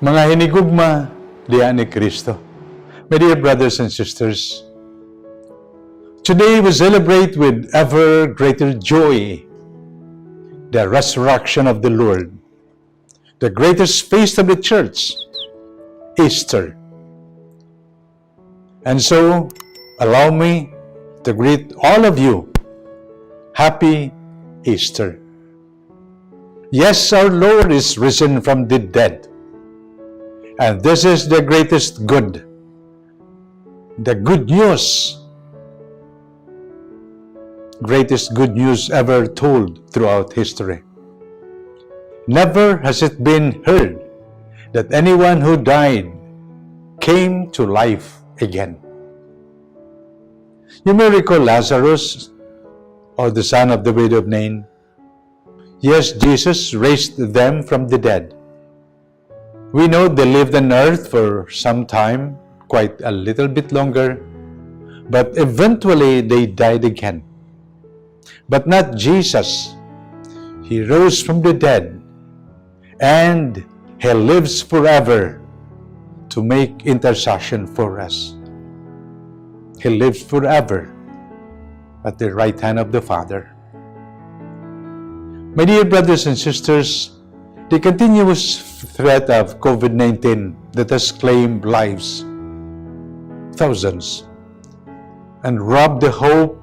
Mga hinigugma diyan ni Kristo. My dear brothers and sisters, today we celebrate with ever greater joy the resurrection of the Lord, the greatest feast of the church, Easter. And so, allow me to greet all of you, Happy Easter. Yes, our Lord is risen from the dead. And this is the greatest good, the good news, greatest good news ever told throughout history. Never has it been heard that anyone who died came to life again. You may recall Lazarus, or the son of the widow of Nain. Yes, Jesus raised them from the dead. We know they lived on earth for some time, quite a little bit longer, but eventually they died again. But not Jesus. He rose from the dead, and He lives forever to make intercession for us. He lives forever at the right hand of the Father. My dear brothers and sisters, the continuous threat of COVID-19 that has claimed lives, thousands, and robbed the hope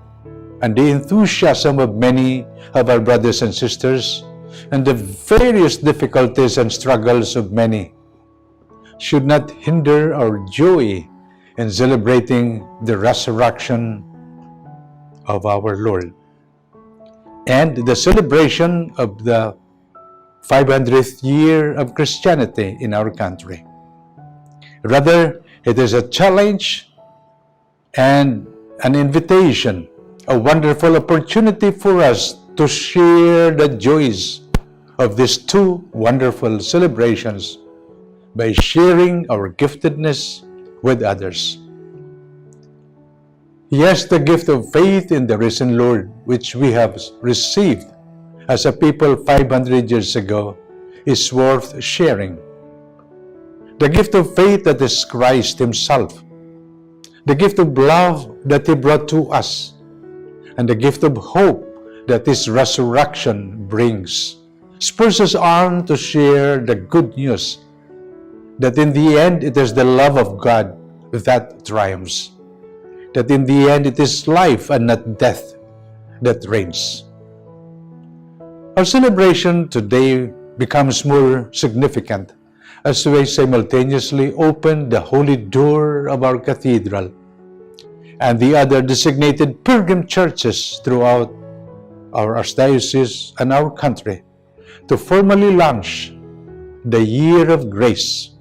and the enthusiasm of many of our brothers and sisters, and the various difficulties and struggles of many, should not hinder our joy in celebrating the resurrection of our Lord and the celebration of the 500th year of Christianity in our country. Rather, it is a challenge and an invitation, a wonderful opportunity for us to share the joys of these two wonderful celebrations by sharing our giftedness with others. Yes, the gift of faith in the risen Lord, which we have received as a people 500 years ago, is worth sharing. The gift of faith that is Christ Himself, the gift of love that He brought to us, and the gift of hope that His resurrection brings, spurs us on to share the good news that in the end it is the love of God that triumphs, that in the end it is life and not death that reigns. Our celebration today becomes more significant as we simultaneously open the holy door of our cathedral and the other designated pilgrim churches throughout our archdiocese and our country to formally launch the Year of Grace.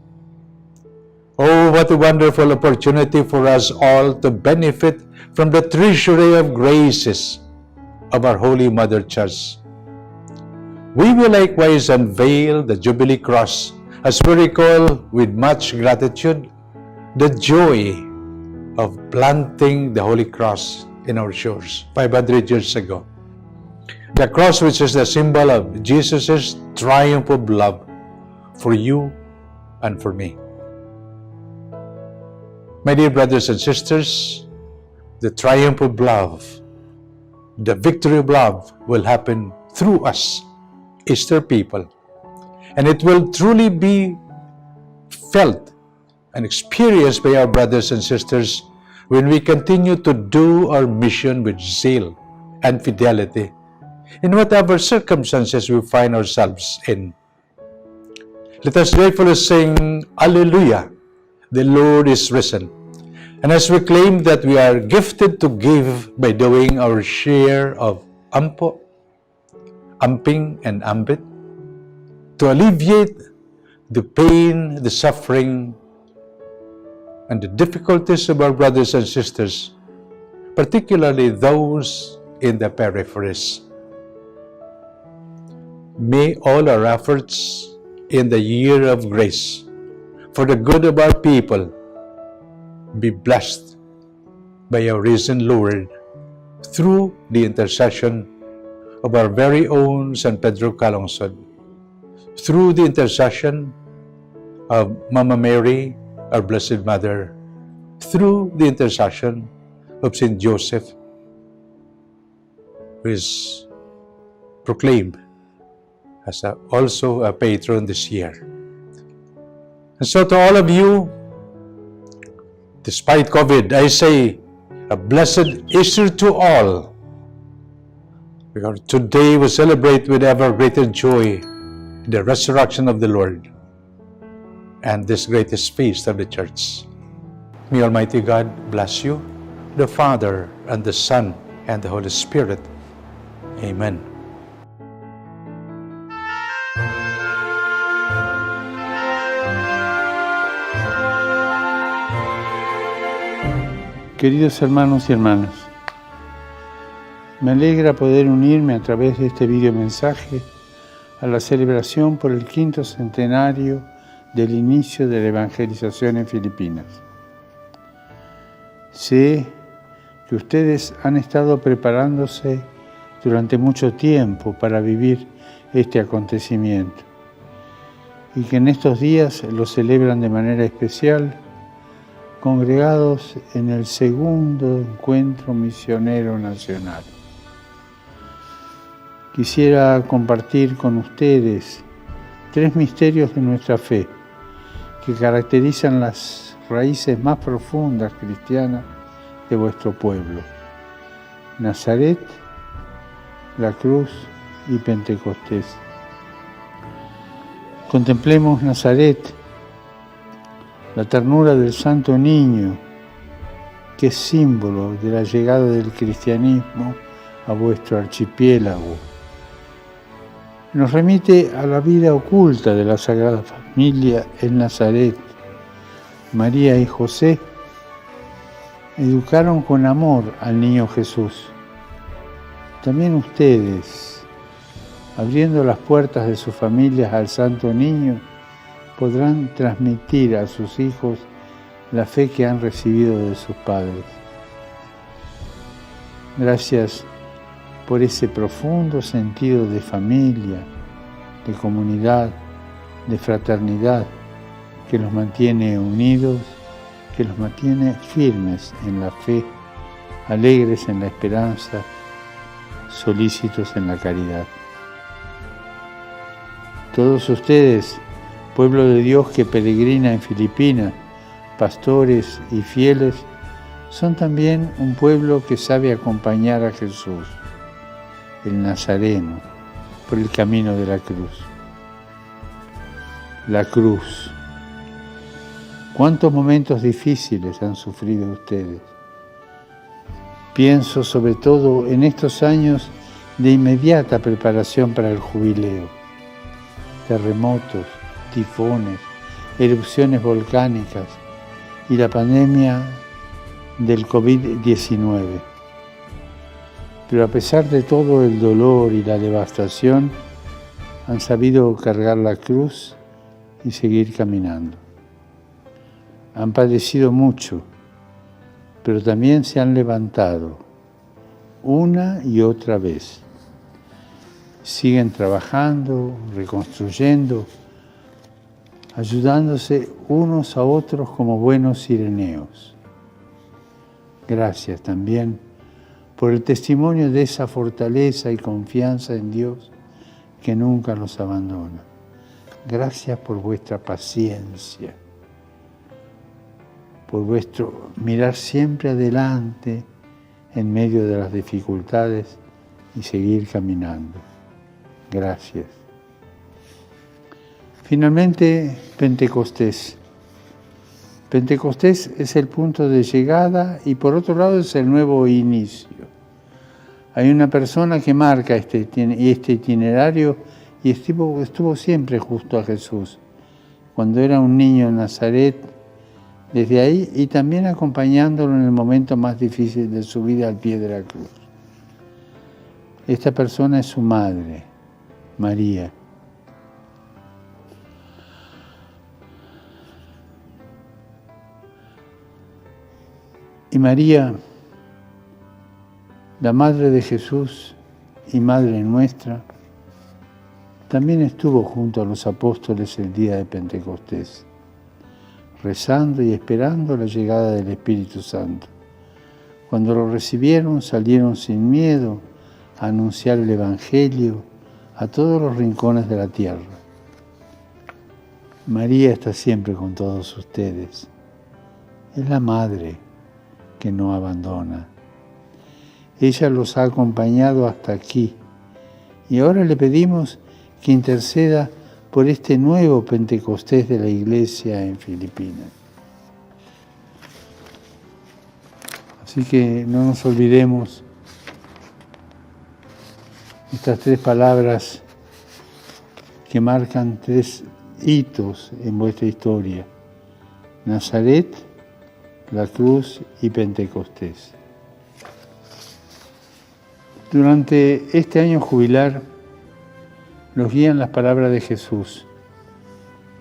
Oh, what a wonderful opportunity for us all to benefit from the treasury of graces of our Holy Mother Church. We will likewise unveil the Jubilee Cross as we recall with much gratitude the joy of planting the Holy Cross in our shores 500 years ago. The cross, which is the symbol of Jesus' triumph of love for you and for me. My dear brothers and sisters, the triumph of love, the victory of love will happen through us, Easter people. And it will truly be felt and experienced by our brothers and sisters when we continue to do our mission with zeal and fidelity in whatever circumstances we find ourselves in. Let us joyfully sing, Alleluia, the Lord is risen. And as we claim that we are gifted to give by doing our share of ampo, amping, and ambit, to alleviate the pain, the suffering, and the difficulties of our brothers and sisters, particularly those in the peripheries. May all our efforts in the year of grace for the good of our people be blessed by our risen Lord through the intercession of our very own San Pedro Calungsod, through the intercession of Mama Mary, our Blessed Mother, through the intercession of Saint Joseph, who is proclaimed as also a patron this year. And so to all of you, despite COVID, I say a blessed Easter to all. Because today we celebrate with ever greater joy the resurrection of the Lord and this greatest feast of the Church. May Almighty God bless you, the Father, and the Son, and the Holy Spirit. Amen. Queridos hermanos y hermanas, me alegra poder unirme a través de este video mensaje a la celebración por el 5º centenario del inicio de la evangelización en Filipinas. Sé que ustedes han estado preparándose durante mucho tiempo para vivir este acontecimiento y que en estos días lo celebran de manera especial, congregados en el 2º Encuentro Misionero Nacional. Quisiera compartir con ustedes 3 misterios de nuestra fe que caracterizan las raíces más profundas cristianas de vuestro pueblo: Nazaret, la cruz y Pentecostés. Contemplemos Nazaret, la ternura del Santo Niño, que es símbolo de la llegada del cristianismo a vuestro archipiélago. Nos remite a la vida oculta de la Sagrada Familia en Nazaret. María y José educaron con amor al niño Jesús. También ustedes, abriendo las puertas de sus familias al Santo Niño, podrán transmitir a sus hijos la fe que han recibido de sus padres. Gracias por ese profundo sentido de familia, de comunidad, de fraternidad, que los mantiene unidos, que los mantiene firmes en la fe, alegres en la esperanza, solícitos en la caridad. Todos ustedes, pueblo de Dios que peregrina en Filipinas, pastores y fieles, son también un pueblo que sabe acompañar a Jesús, el Nazareno, por el camino de la cruz. La cruz. ¿Cuántos momentos difíciles han sufrido ustedes? Pienso sobre todo en estos años de inmediata preparación para el jubileo. Terremotos, tifones, erupciones volcánicas y la pandemia del COVID-19. Pero a pesar de todo el dolor y la devastación, han sabido cargar la cruz y seguir caminando. Han padecido mucho, pero también se han levantado una y otra vez. Siguen trabajando, reconstruyendo, ayudándose unos a otros como buenos cireneos. Gracias también por el testimonio de esa fortaleza y confianza en Dios que nunca los abandona. Gracias por vuestra paciencia, por vuestro mirar siempre adelante en medio de las dificultades y seguir caminando. Gracias. Finalmente, Pentecostés. Pentecostés es el punto de llegada y por otro lado es el nuevo inicio. Hay una persona que marca este itinerario y estuvo siempre justo a Jesús, cuando era un niño en Nazaret, desde ahí y también acompañándolo en el momento más difícil de su vida al pie de la cruz. Esta persona es su madre, María. Y María, la Madre de Jesús y Madre nuestra, también estuvo junto a los apóstoles el día de Pentecostés. rezando y esperando la llegada del Espíritu Santo. Cuando lo recibieron, salieron sin miedo a anunciar el Evangelio a todos los rincones de la tierra. María está siempre con todos ustedes. Es la Madre que no abandona. Ella los ha acompañado hasta aquí y ahora le pedimos que interceda por este nuevo Pentecostés de la Iglesia en Filipinas. Así que no nos olvidemos estas tres palabras que marcan tres hitos en vuestra historia: Nazaret, la cruz y Pentecostés. Durante este año jubilar los guían las palabras de Jesús.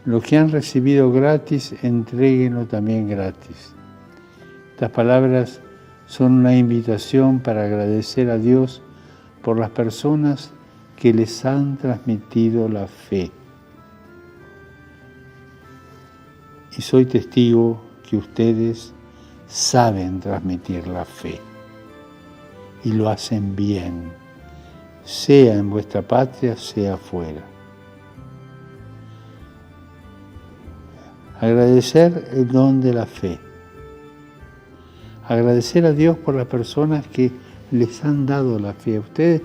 Lo que han recibido gratis, entréguenlo también gratis. Estas palabras son una invitación para agradecer a Dios por las personas que les han transmitido la fe. Y soy testigo que ustedes saben transmitir la fe y lo hacen bien, sea en vuestra patria, sea afuera. Agradecer el don de la fe. Agradecer a Dios por las personas que les han dado la fe a ustedes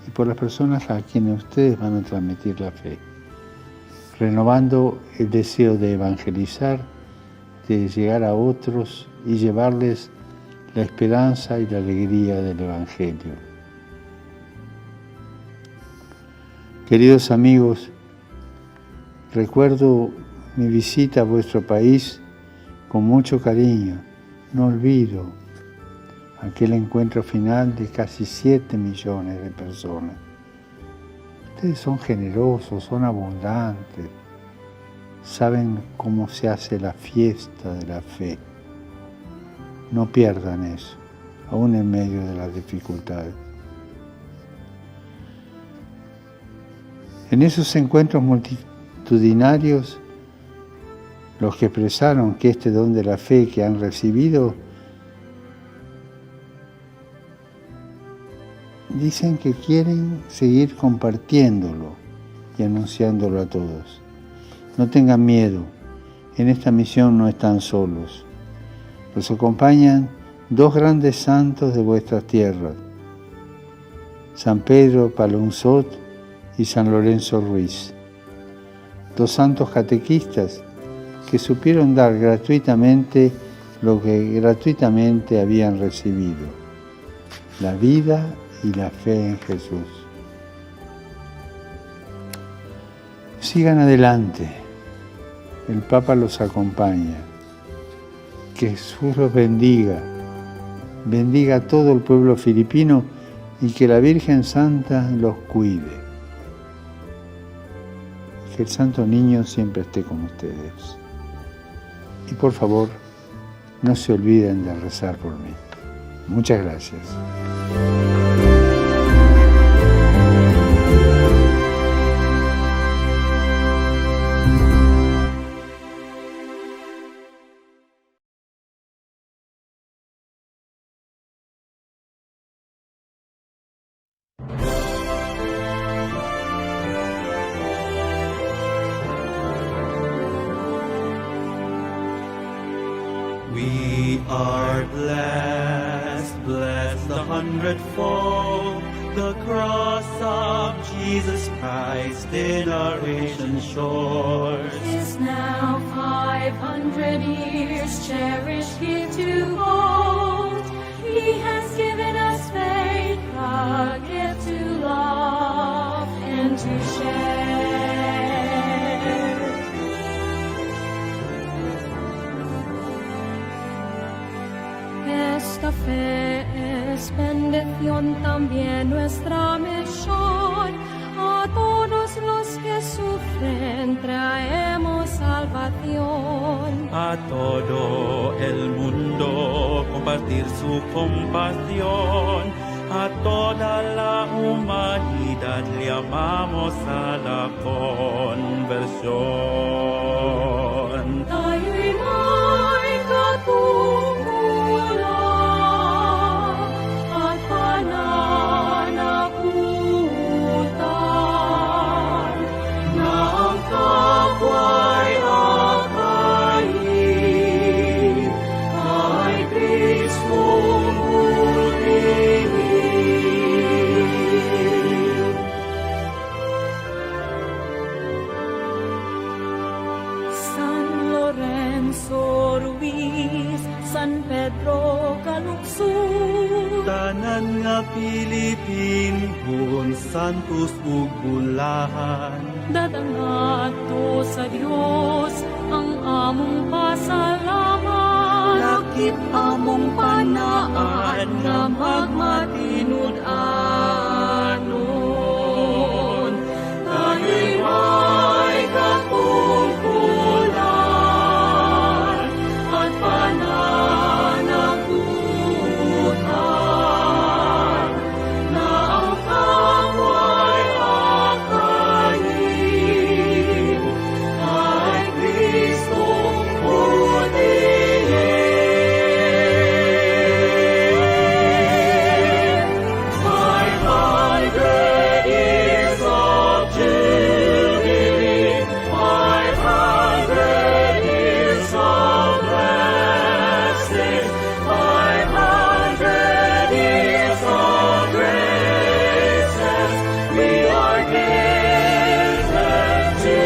y por las personas a quienes ustedes van a transmitir la fe. Renovando el deseo de evangelizar, de llegar a otros y llevarles la esperanza y la alegría del Evangelio. Queridos amigos, recuerdo mi visita a vuestro país con mucho cariño. No olvido aquel encuentro final de casi 7 millones de personas. Ustedes son generosos, son abundantes, saben cómo se hace la fiesta de la fe. No pierdan eso, aún en medio de las dificultades. En esos encuentros multitudinarios, los que expresaron que este don de la fe que han recibido, dicen que quieren seguir compartiéndolo y anunciándolo a todos. No tengan miedo, en esta misión no están solos. Los acompañan 2 grandes santos de vuestras tierras, San Pedro Palonzot y San Lorenzo Ruiz, 2 santos catequistas que supieron dar gratuitamente lo que gratuitamente habían recibido, la vida y la fe en Jesús. Sigan adelante, el Papa los acompaña. Que Jesús los bendiga, bendiga a todo el pueblo filipino y que la Virgen Santa los cuide. Que el Santo Niño siempre esté con ustedes. Y por favor, no se olviden de rezar por mí. Muchas gracias. We are blessed, blessed 100-fold, the cross of Jesus Christ in our ancient shores. Is now 500 years cherished heretofore. He has given us faith, a gift to love and to share. Esta fe es bendición, también nuestra misión. A todos los que sufren traemos salvación. A todo el mundo compartir su compasión. A toda la humanidad llamamos a la conversión. Tayo'y San Pedro kaluksod. Tanan nga Pilipinhon, santos ug bulahan. Dadangat to sa Dios ang among pasalamat. Lakip among panaan nga magmatinud-anon. Tayo'y kapungkulan at pananagutan na ang kapwa'y akayin kay Kristong putiin. 500 years of Jubilee, 500 years of blessing, 500 years of graces, we are given to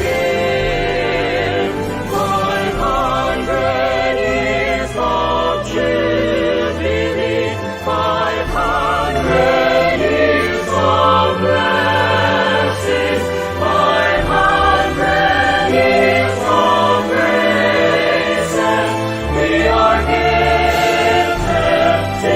give. 500 years of Jubilee, 500 years of blessings, 500 years of graces, we are given to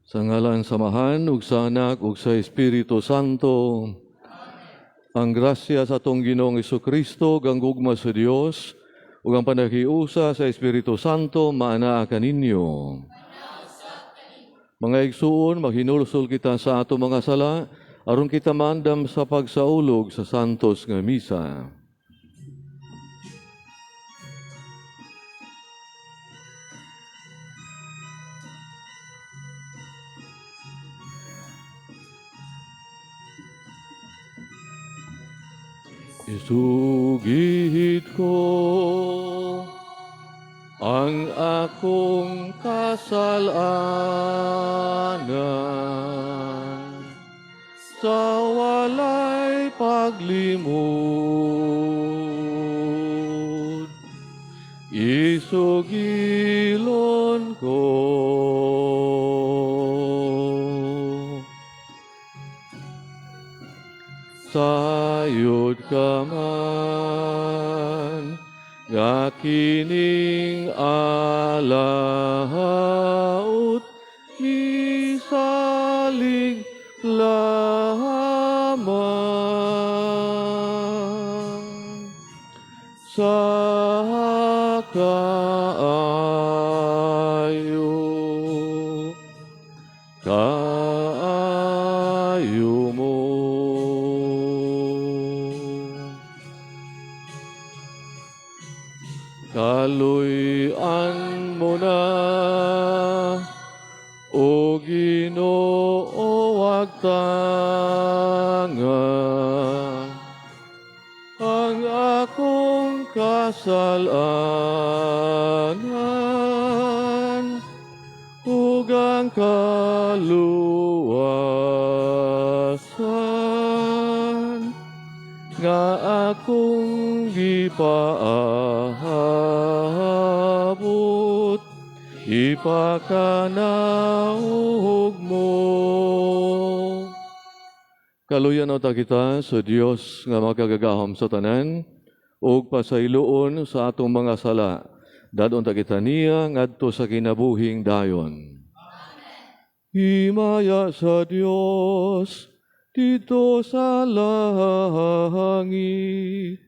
Sa ngalan samahan, ug sa Anak, ug sa Espiritu Santo. Ang grasya sa atong Ginoong Jesucristo, ang gugma sa Dios, ug ang panahiusa sa Espiritu Santo, maanaa kaninyo. Mga igsuon, maghinulsol kita sa ato mga sala, aron kita maandam sa pagsaulog sa santos nga misa. Isugid ko ang akong kasalanan sa walay paglimod. Isugilon ko sayod ka man nga kining alaut misalig lamang sa kaayo mo. Kaluyan mo na, O Ginoo, wagtanga ang akong kasalanan, ug ang kaluwasan nga akong gipaabot, ipakanaog mo. Kaluyan o kita sa Dios nga makagagahom sa tanan, ug pasayloon sa atong mga sala, dadon ta kita niya ngadto sa kinabuhing dayon. Himaya sa Dios dito sa langit.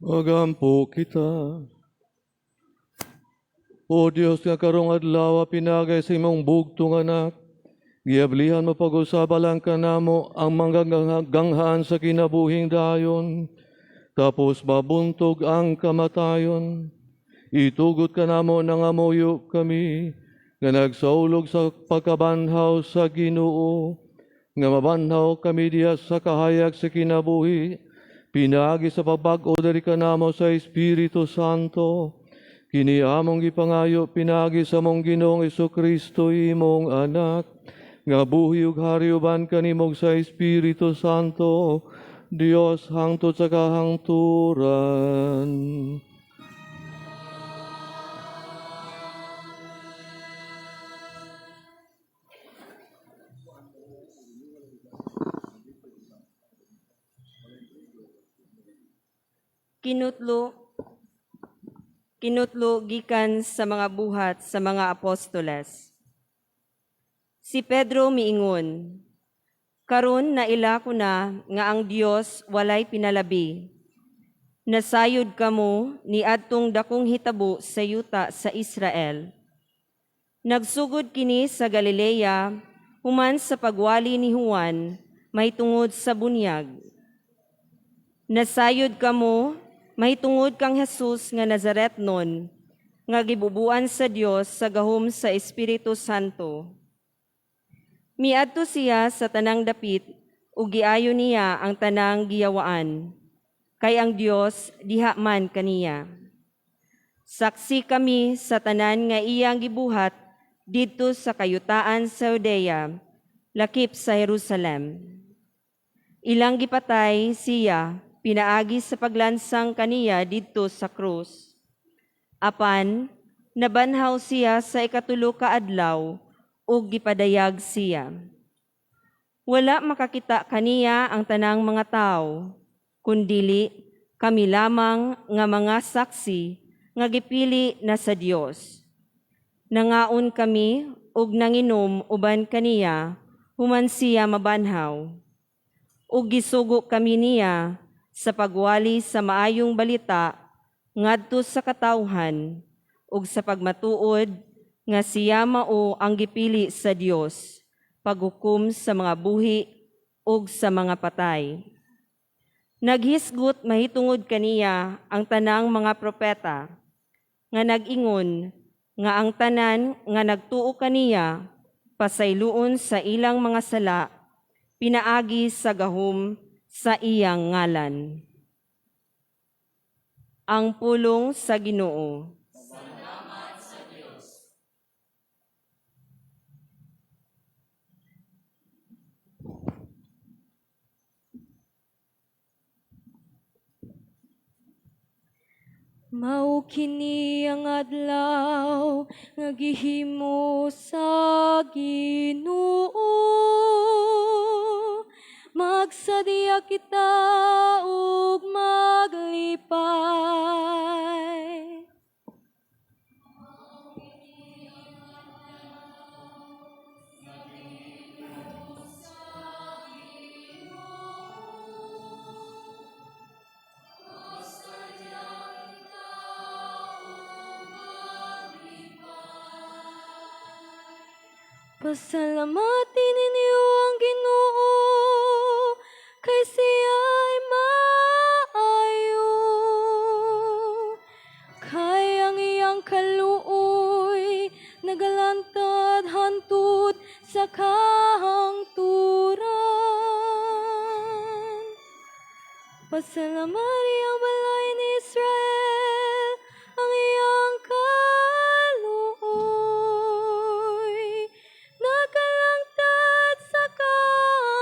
Magampo kita. O Diyos nga karong adlaw pinagay sa imong bugtong anak, giablihan mo pag-usabalan ka namo ang mangganghaan sa kinabuhing dayon, tapos mabuntog ang kamatayon. Itugot ka namo nang amuyo kami, nga nagsaulog sa pagkabanhaw sa Ginoo, nga mabanhaw kami diya sa kahayag sa kinabuhi, pinagi sa pabag-o dari ka namo sa Espiritu Santo, kini among gipangayo pinagi sa mong Ginoong Jesucristo imong anak, nga buhi ug hari uban kanimog sa Espiritu Santo, Dios hangtod sa kahangturan. Kinutlo gikan sa mga buhat sa mga apostoles. Si Pedro miingon, karon naila ko na nga ang Dios walay pinalabi. Nasayod kamo ni adtong dakong hitabo sa yuta sa Israel. Nagsugod kini sa Galilea, human sa pagwali ni Juan, may tungod sa bunyag. Nasayod kamo may tungod kang Jesus nga Nazaretnon, nga gibubuan sa Dios sa gahom sa Espiritu Santo. Miadto siya sa tanang dapit, ug giayo niya ang tanang giyawaan, kay ang Dios diha man kaniya. Saksi kami sa tanan nga iyang gibuhat didto sa kayutaan sa Judea, lakip sa Jerusalem. Ilang gipatay siya, pinaagi sa paglansang kaniya didto sa krus. Apan, nabanhaw siya sa ikatulo ka adlaw, ug gipadayag siya. Wala makakita kaniya ang tanang mga tao, kundili kami lamang nga mga saksi nga gipili na sa Dios. Nangaon kami ug nanginom uban kaniya, human siya mabanhaw. Ug gisugo kami niya sa pagwali sa maayong balita ngadto sa katawhan ug sa pagmatuod nga siya mao ang gipili sa Dios, paghukom sa mga buhi ug sa mga patay. Naghisgot mahitungod kaniya ang tanang mga propeta nga nag-ingon nga ang tanan nga nagtuo kaniya pasayloon sa ilang mga sala pinaagi sa gahom sa iyang ngalan. Ang pulong sa Ginoo. Salamat sa Diyos. Mao kini ang adlaw nga gihimo sa Ginoo. Magsadya kita ug maglipay. Pasalamatin ninyo ang Ginoo, kay siya ay maayo. Kay ang iyang kaluoy, nagalantad hantud sa kahangturan. Pasalamari ang balay ni Israel, ang iyang kaluoy, nagalantad sa kahangturan.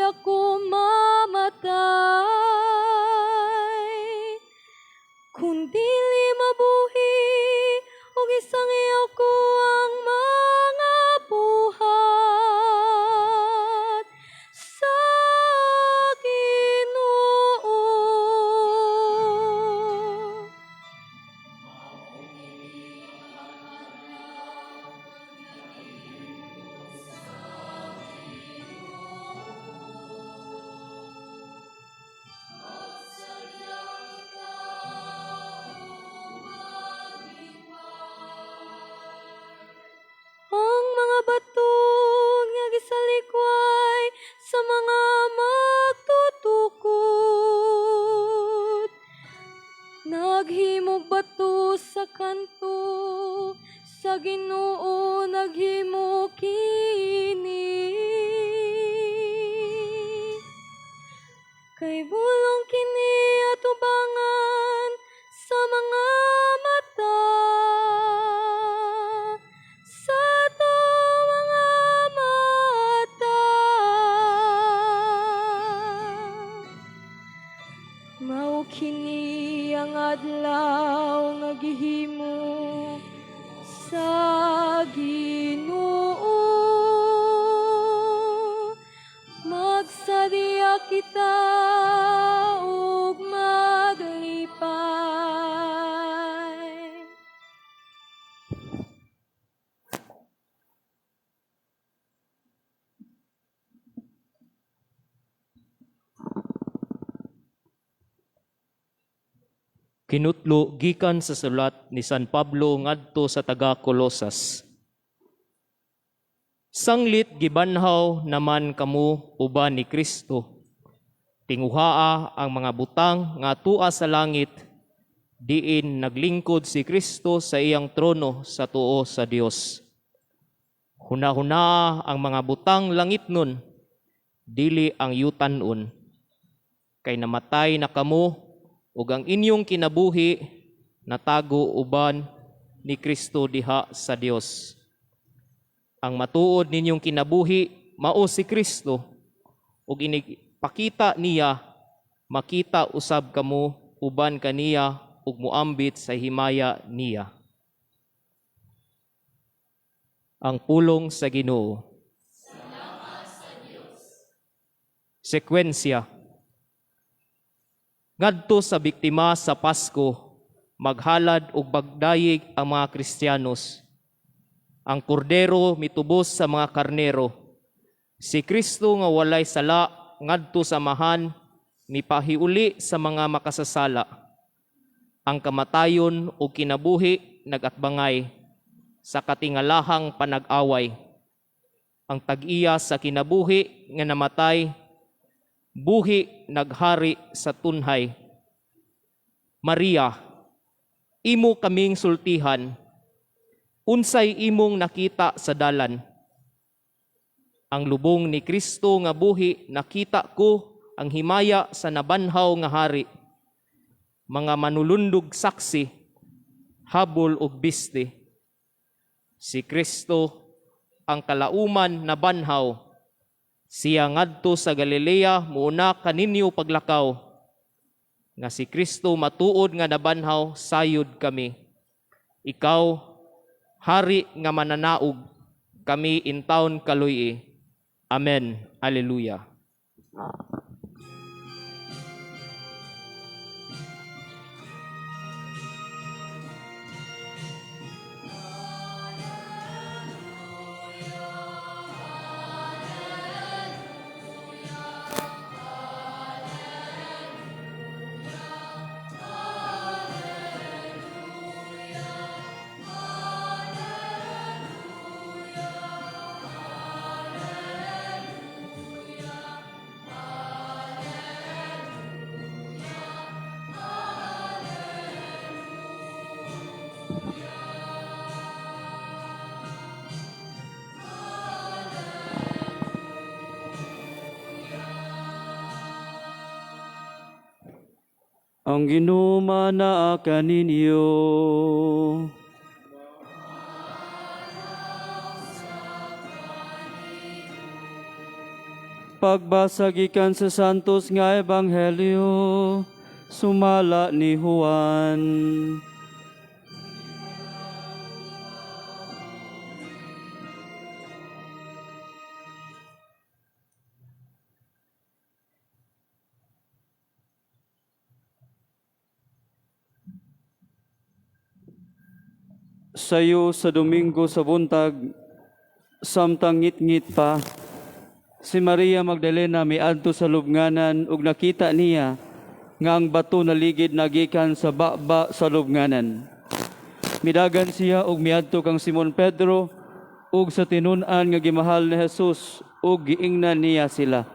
ako mamatay. Kung dili mabuhi, og isang ako ang mga buhat sa Ginoo. Ang mga baton nga gisalikway sa mga magtutukod. Naghimog bato sa kanto, sa Ginoo naghimo kini. Kay bulong kini atubangan sa mga mata, sa to mga mata. Mao kini ang adlaw nga gihimo sa Ginoo. Magsadya kita ug maglipay. Kinutlo gikan sa sulat ni San Pablo ngadto sa taga Colosas. Sanglit gibanhaw naman kamo uban ni Kristo. Tinguhaa ang mga butang nga tua sa langit, diin naglingkod si Kristo sa iyang trono sa tuo sa Dios. Hunahuna ang mga butang langit nun, dili ang yutan-on. Kay namatay na kamo ug ang inyong kinabuhi natago uban ni Kristo diha sa Dios. Ang matuod ninyong kinabuhi mao si Kristo ug inipakita niya makita usab kamo uban kaniya ug muambit sa himaya niya. Ang pulong sa Ginoo. Salamat sa Diyos. Sekwensya. Ngadto sa biktima sa Pasko, maghalad ug bagdayig ang mga Kristiyanos. Ang kordero mitubos sa mga karnero. Si Kristo nga walay sala ngadto sa mahan mipahiuli sa mga makasasala. Ang kamatayon o kinabuhi nagatbangay sa katingalahang panag-away. Ang tag-iya sa kinabuhi nga namatay, buhi naghari sa tunhay. Maria, imo kaming sultihan, unsay imong nakita sa dalan. Ang lubong ni Kristo nga buhi nakita ko ang himaya sa nabanhaw nga hari. Mga manulundog saksi, habol ug biste. Si Kristo ang kalauman na banhaw. Siya ngadto sa Galilea muuna kaninyo paglakaw. Nga si Kristo matuod nga nabanhaw sayod kami. Ikaw hari nga mananaog, kami intawon kaluy. Amen. Alleluia. Ang ginuma kaninyo. pagbasa gikan sa santos nga ebanghelyo sumala ni Juan. Sayo sa Domingo sa buntag, samtang ngit-ngit pa, si Maria Magdalena miadto sa lubnganan ug nakita niya nga ang bato naligid nagikan sa baba sa lubnganan. Midagan siya ug miadto kang Simon Pedro ug sa tinun-an nga gimahal ni Jesus ug giingnan niya sila.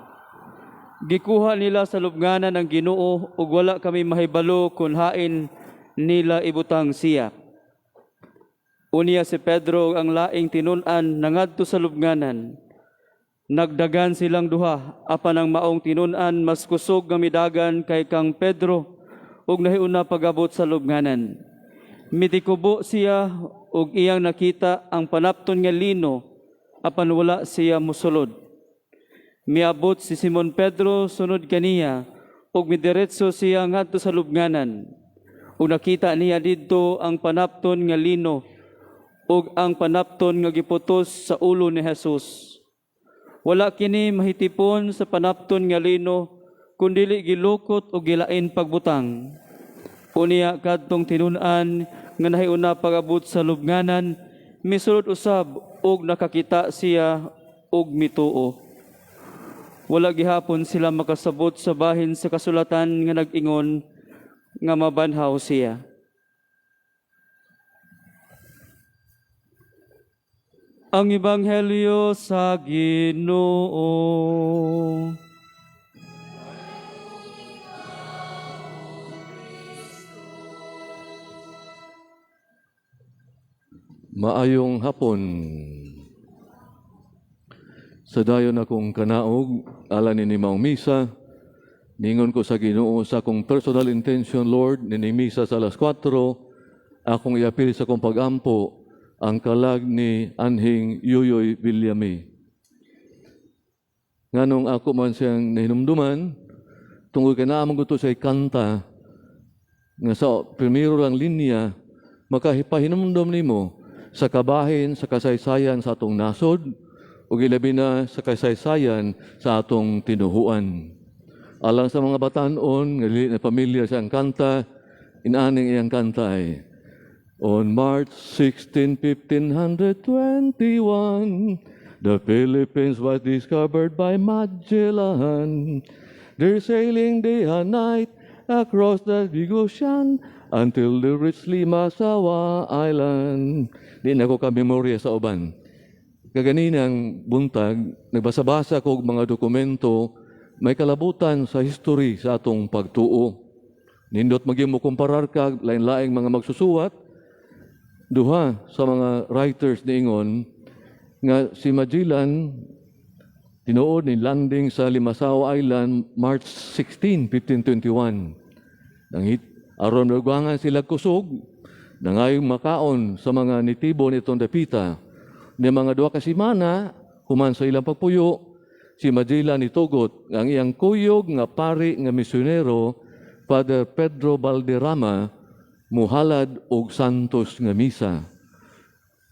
Gikuha nila sa lubnganan ang Ginoo ug wala kami mahibalo kun hain nila ibutang siya. Unya si Pedro ang laing tinun-an nangadto sa lubnganan. Nagdagan silang duha, apan ang maong tinun-an mas kusog nga midagan kay kang Pedro ug nahiuna pagabot sa lubnganan. Mitikubo siya ug iyang nakita ang panapton nga lino, apan wala siya mosulod. Miabot si Simon Pedro sunod kaniya ug midiretso siya ngadto sa lubnganan. Ug nakita niya didto ang panapton nga lino ug ang panapton nga giputos sa ulo ni Jesus. Wala kini mahitipon sa panapton nga lino, kundili gilukot o gilain pagbutang. Unya kadtong tinun-an nga nahiuna pagabot sa lubnganan, misulod usab ug nakakita siya ug mituo. Wala gihapon sila makasabot sa bahin sa kasulatan nga nag-ingon nga mabanhaw siya. Ang Ebanghelyo sa Ginoo. Maayong hapon. Sa dayon akong kanaog, ala ni maong misa, ningon ko sa Ginoo sa akong personal intention, Lord, ni misa sa alas 4, akong iapil sa akong pagampo, ang kalag ni Anhing Yuyoy Villame. Nganong ako man siyang nahinumduman, tungkol ka na amang gusto sa kanta, nga sa primero lang linya, makahipahinumdum nimo sa kabahin, sa kasaysayan sa atong nasod, o ilabi na sa kasaysayan sa atong tinuhuan. Alang sa mga batanon, nga na pamilya sa ang kanta, inaning iyang kanta ay, on March 16, 1521, the Philippines was discovered by Magellan. They're sailing day and night across the big ocean until they reached Limasawa Island. Di na ko ka-memorya sa uban. Kaganinang buntag, nagbasa-basa ko mga dokumento, may kalabutan sa history sa atong pagtuo. Nindot maging mo kumparar ka, lain-laing mga magsusuwat, duha sa mga writers niingon nga si Magellan tinuod ni landing sa Limasaw Island March 16, 1521. Aron nagwangan sila kusog, nangayong makaon sa mga nitibo nitong Lipata. Ni mga duha ka semana, human sa ilang pagpuyo, si Magellan itugot ang iyang kuyog nga pari nga misyonero, Father Pedro Valderrama, muhalad og santos nga misa.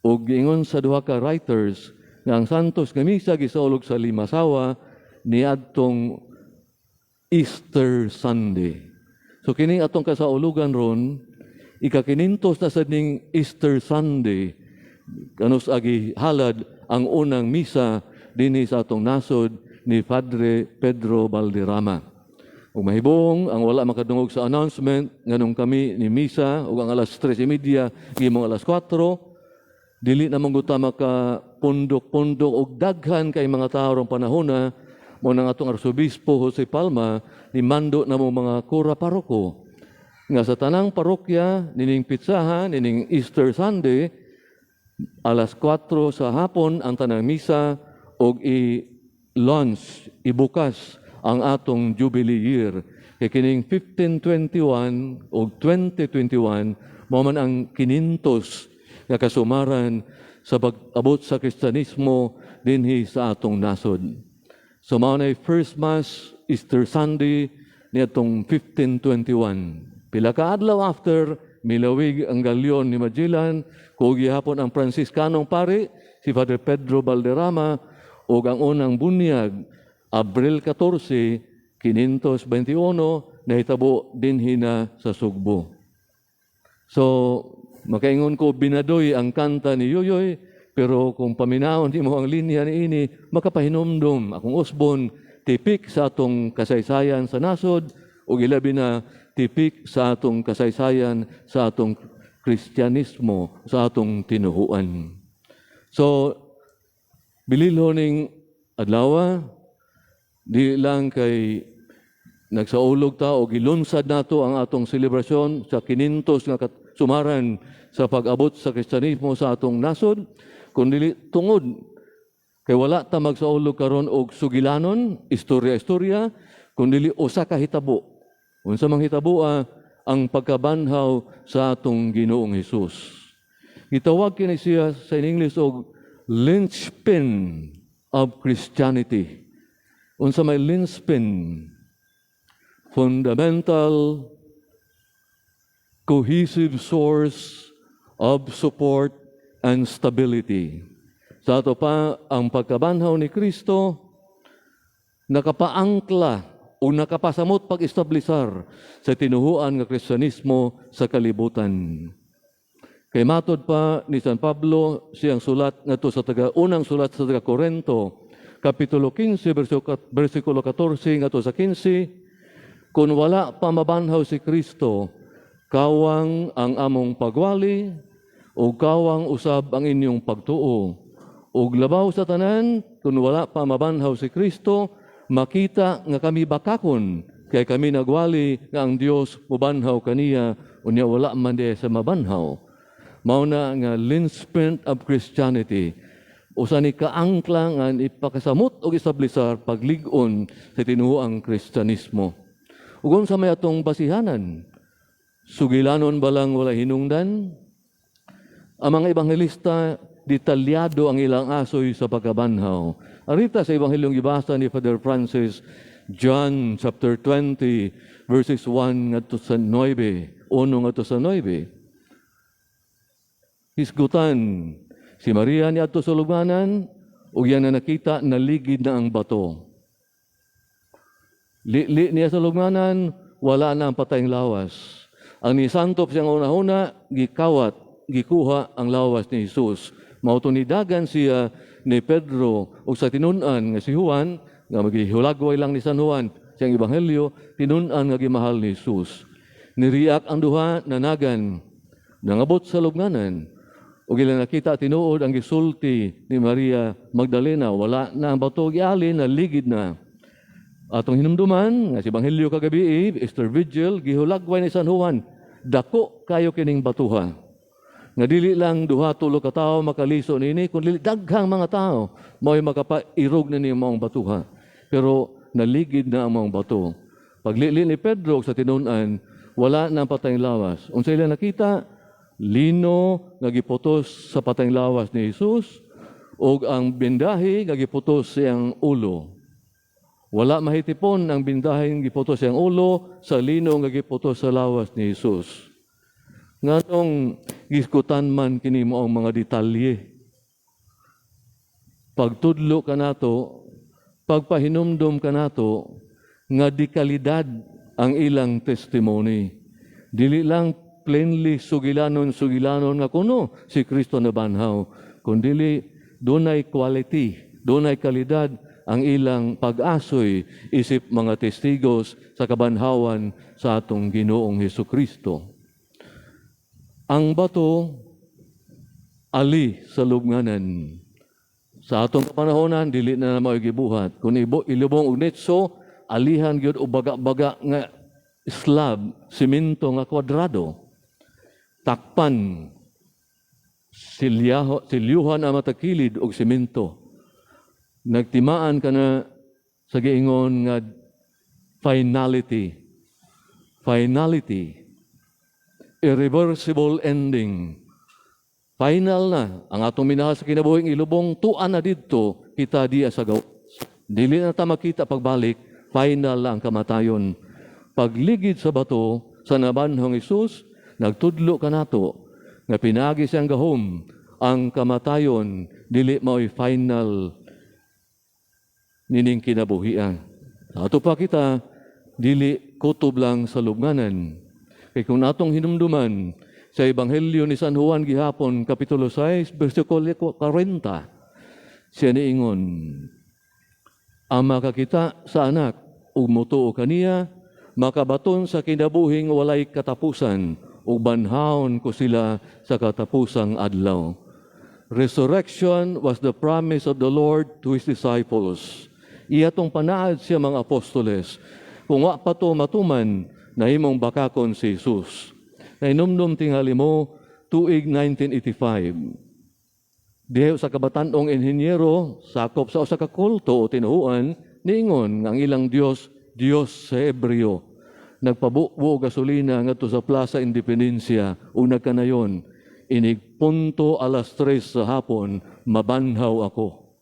Og giingon sa duha ka writers nga ang santos nga misa gisaulog sa Limasawa niadtong Easter Sunday. So kining atong kasaulugan ron, ikakinintos na sa ning Easter Sunday, kanus agi halad ang unang misa dinhi sa atong nasod ni Padre Pedro Valderrama. Ug mahibong ang wala makadungog sa announcement nganong kami ni misa ug ang alas 3:30 gimong alas 4, dili na mong guta maka pundok-pundok ug daghan kay mga tawo rong panahona mo nang atong Arsobispo Jose Palma ni mando na mo mga kura paroko nga sa tanang parokya nining pitsahan nining Easter Sunday alas 4 sa hapon ang tanang misa ug i-launch ibukas ang atong Jubilee year. Kaya kining 1521 o 2021, mo man ang kinintos nga kasumaran sa pag-abot sa Kristiyanismo dinhi sa atong nasod. So mao na first Mass, Easter Sunday, niadtong 1521. Pila ka adlaw after, milawig ang galyon ni Magellan, kung gihapon ang Franciscanong pari, si Father Pedro Valderrama, o ang unang bunyag, Abril 14, 521, nahitabo din hina sa Sugbo. So, makaingon ko, binadoy ang kanta ni Yoyoy, pero kung paminaon di mo ang linya ni ini, makapahinumdum akong usbon, tipik sa atong kasaysayan sa nasod, o ilabi na tipik sa atong kasaysayan sa atong Kristyanismo, sa atong tinuhuan. So, bililo ning adlaw, di lang kay nagsaulog ta o gilunsad nato ang atong selebrasyon sa 500 nga sumaran sa pag-abot sa Kristyanismo sa atong nasod, kundi tungod kay wala ta magsaulog karon og sugilanon, istorya-istorya, kundi usa ka hitabo. Unsa mang hitabo ang pagkabanhaw sa atong Ginoong Hesus. Gitawag kini siya sa English og linchpin of Christianity. Unsa may linchpin? Fundamental, cohesive source of support and stability. Sa ato pa, ang pagkabanhaw ni Kristo, nakapaangkla o nakapasamot pag-establisar sa tinuhuan ng Kristyanismo sa kalibutan. Kay matod pa ni San Pablo, siyang sulat ngadto sa unang sulat sa taga Corinto, Kapitulo 15, versikulo 14 ngadto sa 15, kung wala pa mabanhaw si Kristo, kawang ang among pagwali, o kawang usab ang inyong pagtuo. O labaw sa tanan, kung wala pa mabanhaw si Kristo, makita nga kami bakakon, kay kami nagwali nga ang Dios mubanhaw kaniya, unya wala man di sa mabanhaw. Mauna nga linchpin of Christianity, usa ni kaangkla nga ipakasamot o istablisar paglig-on sa tinuoang Kristyanismo. Ugon sa may atong basihanan, sugilanon ba lang wala hinungdan? Ang mga ebanghelista, detalyado ang ilang asoy sa pagkabanhaw. Arita sa ebanghelyong gibasa ni Father Francis, John chapter 20, verses 1 ngadto sa 9, 1 ngadto sa 9. Hisgutan, si Maria ni adto sa lubnganan, ug yan na nakita naligid na ang bato. Li niya sa lubnganan, wala na ang patayng lawas. Ang ni santop siyang una-una, gikuha ang lawas ni Jesus. Mautunidagan siya ni Pedro o sa tinunan nga si Juan, nga maghihulagway lang ni San Juan, siyang ebanghelyo, tinunan nga gimahal ni Jesus. Niriak ang duha nanagan, nangabot sa lubnganan, o gila nakita tinuod ang gisulti ni Maria Magdalena, wala na ang bato gialin, naligid na. Atong hinumduman, nga si ebanghelyo kagabi, Easter Vigil, gihulagway ni San Juan, dako kayo kining batuha. Nga dili lang duha tulo ka tawo makaliso nini, kundi daghang mga tao mo'y makapairog na niya maong batuha. Pero naligid na ang maong bato. Paglili ni Pedro sa tinunan, wala na patayng lawas. Unsa ila nakita, lino nga giputos sa patayng lawas ni Jesus, o ang bindahi nga giputos siyang ulo. Wala mahitipon ang bindahi nga giputos siyang ulo sa lino nga giputos sa lawas ni Jesus. Nganong giskutan man kini mo ang mga detalye. Pagtudlo ka nato, pagpahinumdum ka nato, nga di kalidad ang ilang testimony. Dili lang plainly sugilanon nga kuno si Kristo na banhaw, kundi dunay quality, dunay kalidad ang ilang pag-asoy isip mga testigos sa kabanhawan sa atong Ginoong Hesukristo. Ang bato, ali sa lubnganan. Sa atong kapanahonan, dili na naman gibuhat. Kung ilubong og netso, alihan gyud o baga-baga nga slab, simento nga kwadrado. Takpan, silyuhan ang matakilid og simento. Nagtimaan ka na sa giingon nga finality. Finality. Irreversible ending. Final na. Ang atong minahal sa kinabuhing ilubong, tuan na dito, kita diya sa gawas. Dili na ta makita pagbalik, final lang kamatayon. Pagligid sa bato, sa nabanhong Isus, nagtudlo ka nato, nga pinagi siyang gahom, ang kamatayon, dili mao'y final nining kinabuhian. Sa ato pa kita, dili kutob lang sa lubnganan. Kaya kung natong hinumduman sa Ebanghelyo ni San Juan gihapon, Kapitulo 6, versikulo 40, siya niingon, ang makakita sa anak, ug mutuo kaniya, makabaton sa kinabuhing walay katapusan, ug banhaon ko sila sa katapusang adlaw. Resurrection was the promise of the Lord to His disciples. Iyatong panaad siya mga apostoles, kung wa pa to matuman, nahimong bakakon si Jesus. Nainumdum tingali mo, tuig 1985. Diyo sa kabatanong inhinyero, sakop sa usa ka kulto o tinuhuan, niingon ang ilang Dios, Dios sa Hebreo. Nagpabuo gasolina ngadto sa Plaza Independencia o nagkanayon, inig punto 3:00 sa hapon, mabanhaw ako.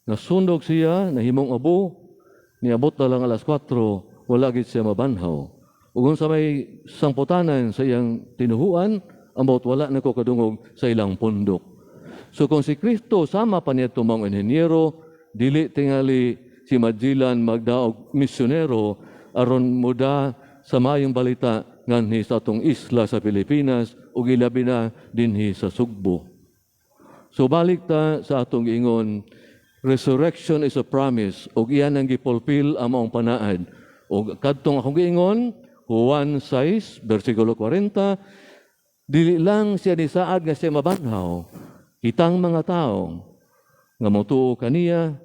Nasundog siya, nahimong abo, niabot na lang 4:00, wala gid siya mabanhaw. Ug sa may sangputanan sa iyang tinuhuan, ambot wala na ko kadungog sa ilang pundok. So kung si Kristo sama pa niya tumang inhinyero, dili tingali si Magellan magdaog misyonero aron muda sa mayong balita nganhi sa atong isla sa Pilipinas ug ilabi na dinhi sa Sugbo. So balik ta sa atong ingon, resurrection is a promise ug iyan ang gipulpil ang maong panaad. Ug kadtong akong giingon, Juan 6 versikulo 40, dili lang siya nisaad nga siya mabanhaw. Kitang mga tao nga motuo kaniya,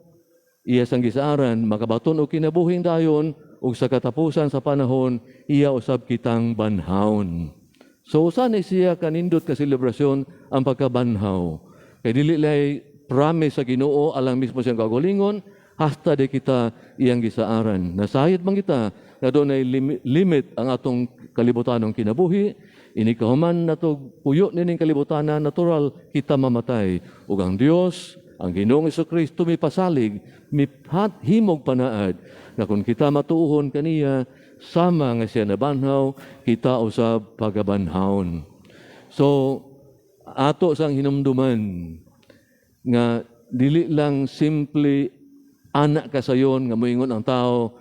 iya sang gisaaran, makabaton o kinabuhing dayon, o sa katapusan sa panahon, iya usab kitang banhaon. So, saan siya kanindot ka selebrasyon ang pagkabanhaw? Kaya dili lay promise sa Ginoo alang mismo siyang kagalingon, hasta di kita iyang gisaaran. Nasayad man kita na doon ay limit ang atong kalibutanong kinabuhi, inikahuman na to puyo nining kalibutan na natural, kita mamatay. Ug ang Dios, ang Ginoong Jesucristo, may pasalig, may himog panaad, na kung kita matuuhon kaniya, sama nga siya nabanhaw, kita usab pagabanhawon. So, ato sang hinumduman, nga dili lang simple anak kasayon, nga moingon ang tao,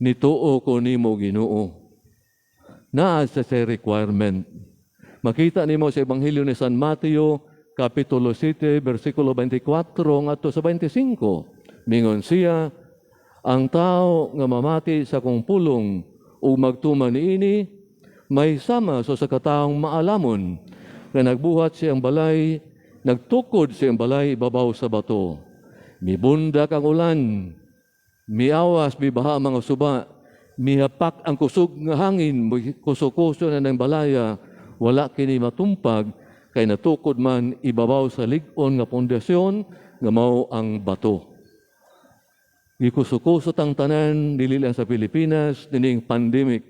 nituo ko nimo Ginoo. Naa sa requirement. Makita nimo sa Ebanghelyo ni San Mateo, Kapitulo 7, versikulo 24 ngadto sa 25. Mingon siya, ang tao nga mamati sa kong pulong o magtuman niini, may sama so sa kataong maalamon, na nagbuhat siyang balay, nagtukod siyang balay ibabaw sa bato. Mibundak ang ulan, miawas, mibaha ang mga suba, mihapak ang kusog nga hangin, kuso-kuso na ng balaya, wala kini matumpag, kay natukod man ibabaw sa lig-on nga pundasyon, nga mao ang bato. Gikuso-kuso tang tanan, dili lang sa Pilipinas, dining pandemic,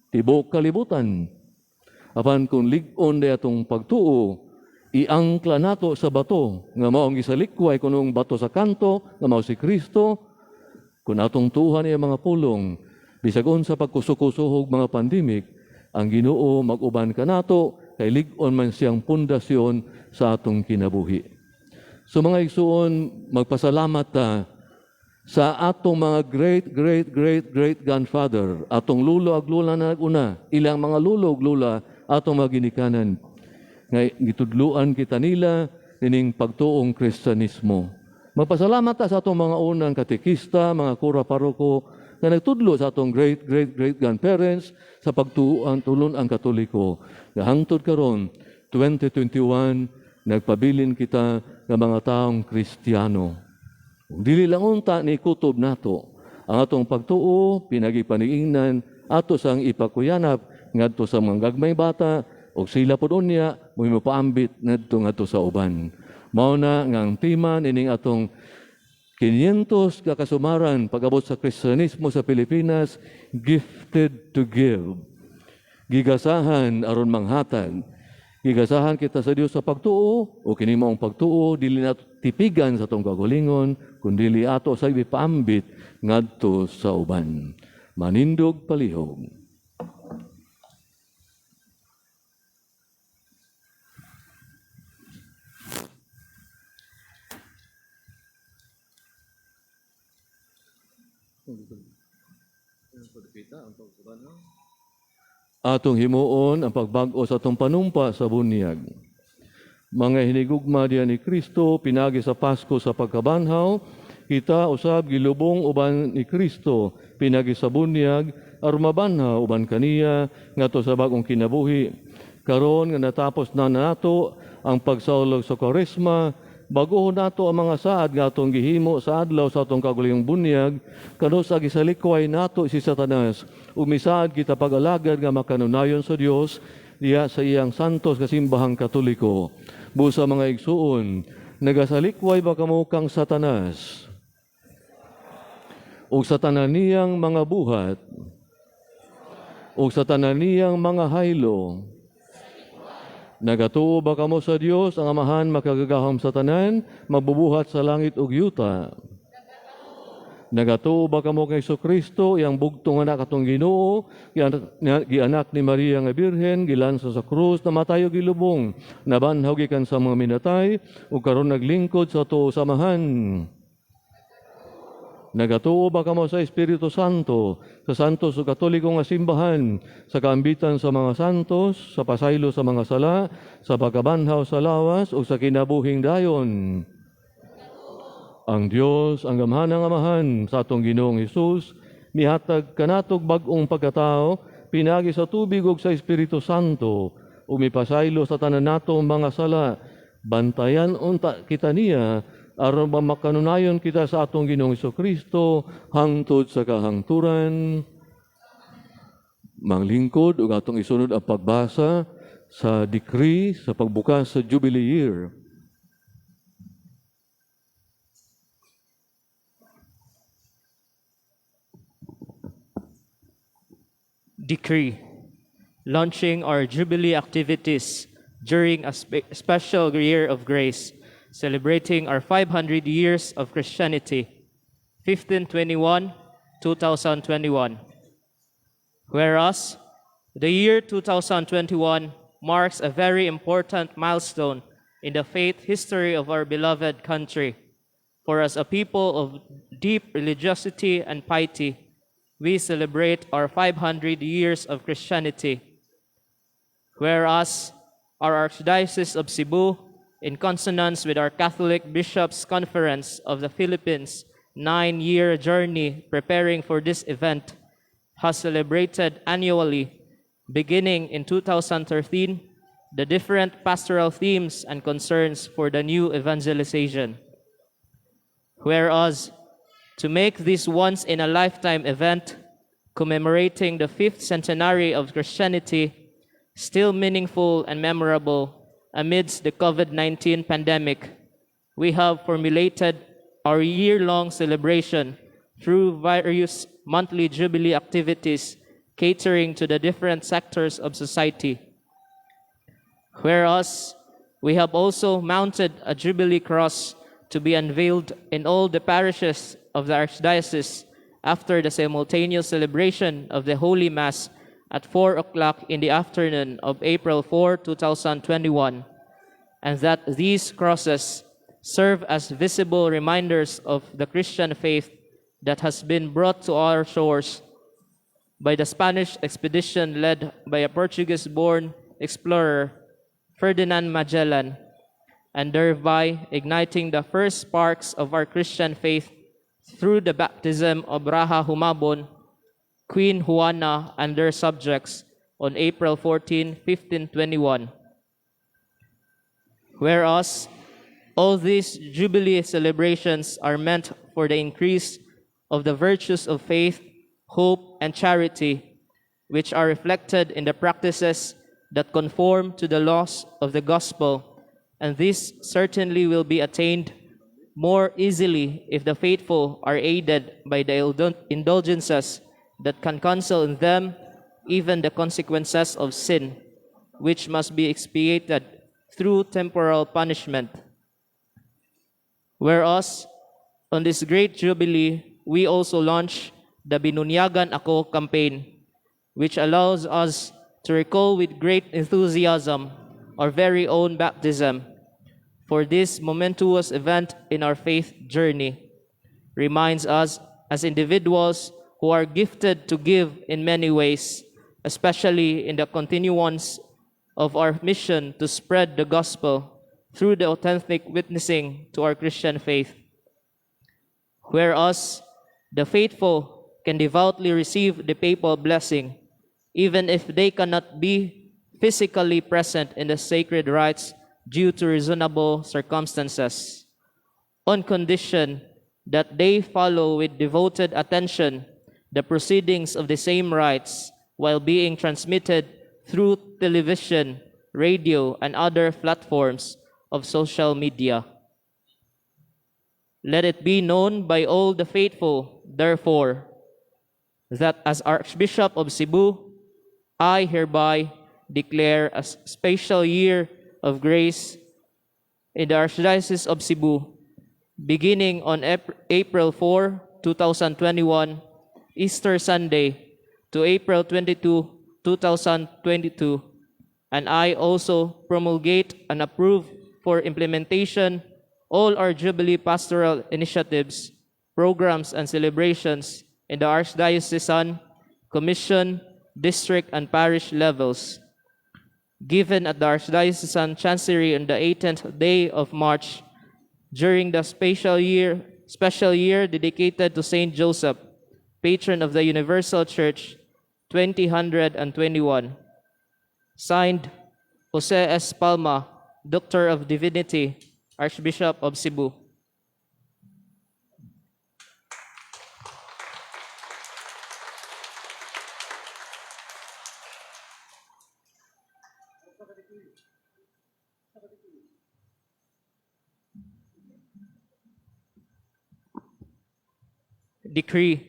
tibok kalibutan. Apan kung lig-on na atong pagtuo, iangkla nato sa bato, nga mao ang gisalikway kunong bato sa kanto, nga mao si Kristo, kung atong tuhan niya mga pulong, bisag unsa pagkusukusuhog mga pandemic, ang Ginoo mag-uban ka nato, kay lig-on man siyang pundasyon sa atong kinabuhi. So mga igsuon, magpasalamat ta sa atong mga great-grandfather, atong lulo ag lula na naguna, ilang mga lulo ag lula atong mga ginikanan. Ngay gitudluan kita nila nining pagtuong Kristyanismo. Magpasalamat ta sa atong mga unang katekista, mga kura paroko, na nagtudlo sa atong great-grandparents sa pagtuon tulon ang Katoliko. Hangtod karon 2021, nagpabilin kita ng mga taong Kristiyano. Dili lang unta ni kutob nato ang atong pagtuo, pinagipaniingnan, ato sang ipakuyanap ngadto sa mga gagmay bata, o sila pod unya, mo paambit ngadto sa uban. Mao na nga ang timan ining atong 500 kakasumaran pag-abot sa Kristyanismo sa Pilipinas, gifted to give. Gigasahan aron manghatag. Gigasahan kita sa Dios sa pagtuo, o kini mao ang pagtuo, dili na tipigan sa atong kagalingon, kundili ato sa ipaambit ngadto sa uban. Manindog palihog. Atong himuon ang pagbag-o sa atong panumpa sa bunyag. Mga hinigugma diya ni Kristo, pinagi sa Pasko sa pagkabanhaw, kita usab gilubong uban ni Kristo, pinagi sa bunyag, aron mabanhaw uban kaniya, ngadto sa bagong kinabuhi. Karon nga natapos na nato ang pagsawlog sa Kwaresma, baguhon nato ang mga saad nga atong gihimo sa adlaw sa atong kagulingong bunyag, kano sa gisalikway nato si Satanas, umisaad kita pag-alagad nga makanunayon sa Dios diya sa iyang santos kasimbahang Katoliko. Busa mga igsuon, nagasalikway ba kamo kang Satanas? O sa tanan niyang mga buhat, o sa tanan niyang mga haylo, nagatuo ba kamo sa Dios ang Amahan makagagahom sa tanan, magbubuhat sa langit ug yuta? Nagatuo ba kamo kay Kristo, iyang bugtong anak atong Ginoo, gianak ni Maria nga Birhen, gilansa sa krus, namatay ug gilubong, nabanhaw gikan sa mga minatay, ug karon naglingkod sa tuo samahan. Nagatuo ba kamo sa Espiritu Santo, sa santos o katoliko nga simbahan, sa kaambitan sa mga santos, sa pasaylo sa mga sala, sa pagkabanhaw sa lawas, o sa kinabuhing dayon? Ang Dios, ang gamhanang Amahan sa atong Ginoong Hesus, mihatag kanatog bag-ong pagkatao, pinagi sa tubig ug sa Espiritu Santo, ug mipasaylo sa tanan natong mga sala, bantayan unta kita niya, aron ba makanunayon kita sa atong Ginoong Kristo hangtod sa kahangturan. Manglingkod ug atong isunod ang pagbasa sa decree sa pagbukas sa Jubilee year. Decree, launching our Jubilee activities during a special year of grace, celebrating our 500 years of Christianity, 1521-2021. Whereas, the year 2021 marks a very important milestone in the faith history of our beloved country. For as a people of deep religiosity and piety, we celebrate our 500 years of Christianity. Whereas, our Archdiocese of Cebu, in consonance with our Catholic Bishops' Conference of the Philippines' 9-year journey preparing for this event, has celebrated annually, beginning in 2013, the different pastoral themes and concerns for the new evangelization. Whereas, to make this once-in-a-lifetime event, commemorating the 5th centenary of Christianity, still meaningful and memorable amidst the COVID-19 pandemic, we have formulated our year-long celebration through various monthly Jubilee activities catering to the different sectors of society. Whereas, we have also mounted a Jubilee cross to be unveiled in all the parishes of the Archdiocese after the simultaneous celebration of the Holy Mass at 4 o'clock in the afternoon of April 4, 2021, and that these crosses serve as visible reminders of the Christian faith that has been brought to our shores by the Spanish expedition led by a Portuguese-born explorer, Ferdinand Magellan, and thereby igniting the first sparks of our Christian faith through the baptism of Raja Humabon, Queen Juana, and their subjects on April 14, 1521. Whereas, all these Jubilee celebrations are meant for the increase of the virtues of faith, hope, and charity, which are reflected in the practices that conform to the laws of the gospel, and this certainly will be attained more easily if the faithful are aided by the indulgences that can cancel in them even the consequences of sin, which must be expiated through temporal punishment. Whereas, on this great Jubilee, we also launch the Binunyagan Ako campaign, which allows us to recall with great enthusiasm our very own baptism for this momentous event in our faith journey, reminds us as individuals who are gifted to give in many ways, especially in the continuance of our mission to spread the gospel through the authentic witnessing to our Christian faith. Whereas the faithful can devoutly receive the papal blessing, even if they cannot be physically present in the sacred rites due to reasonable circumstances, on condition that they follow with devoted attention the proceedings of the same rites while being transmitted through television, radio, and other platforms of social media. Let it be known by all the faithful, therefore, that as Archbishop of Cebu, I hereby declare a special year of grace in the Archdiocese of Cebu, beginning on April 4, 2021, Easter Sunday, to April 22, 2022, and I also promulgate and approve for implementation all our Jubilee pastoral initiatives, programs, and celebrations in the Archdiocesan, Commission, District, and Parish levels, given at the Archdiocesan Chancery on the 18th day of March during the special year dedicated to Saint Joseph, patron of the Universal Church, 2021. Signed, Jose S. Palma, Doctor of Divinity, Archbishop of Cebu. Decree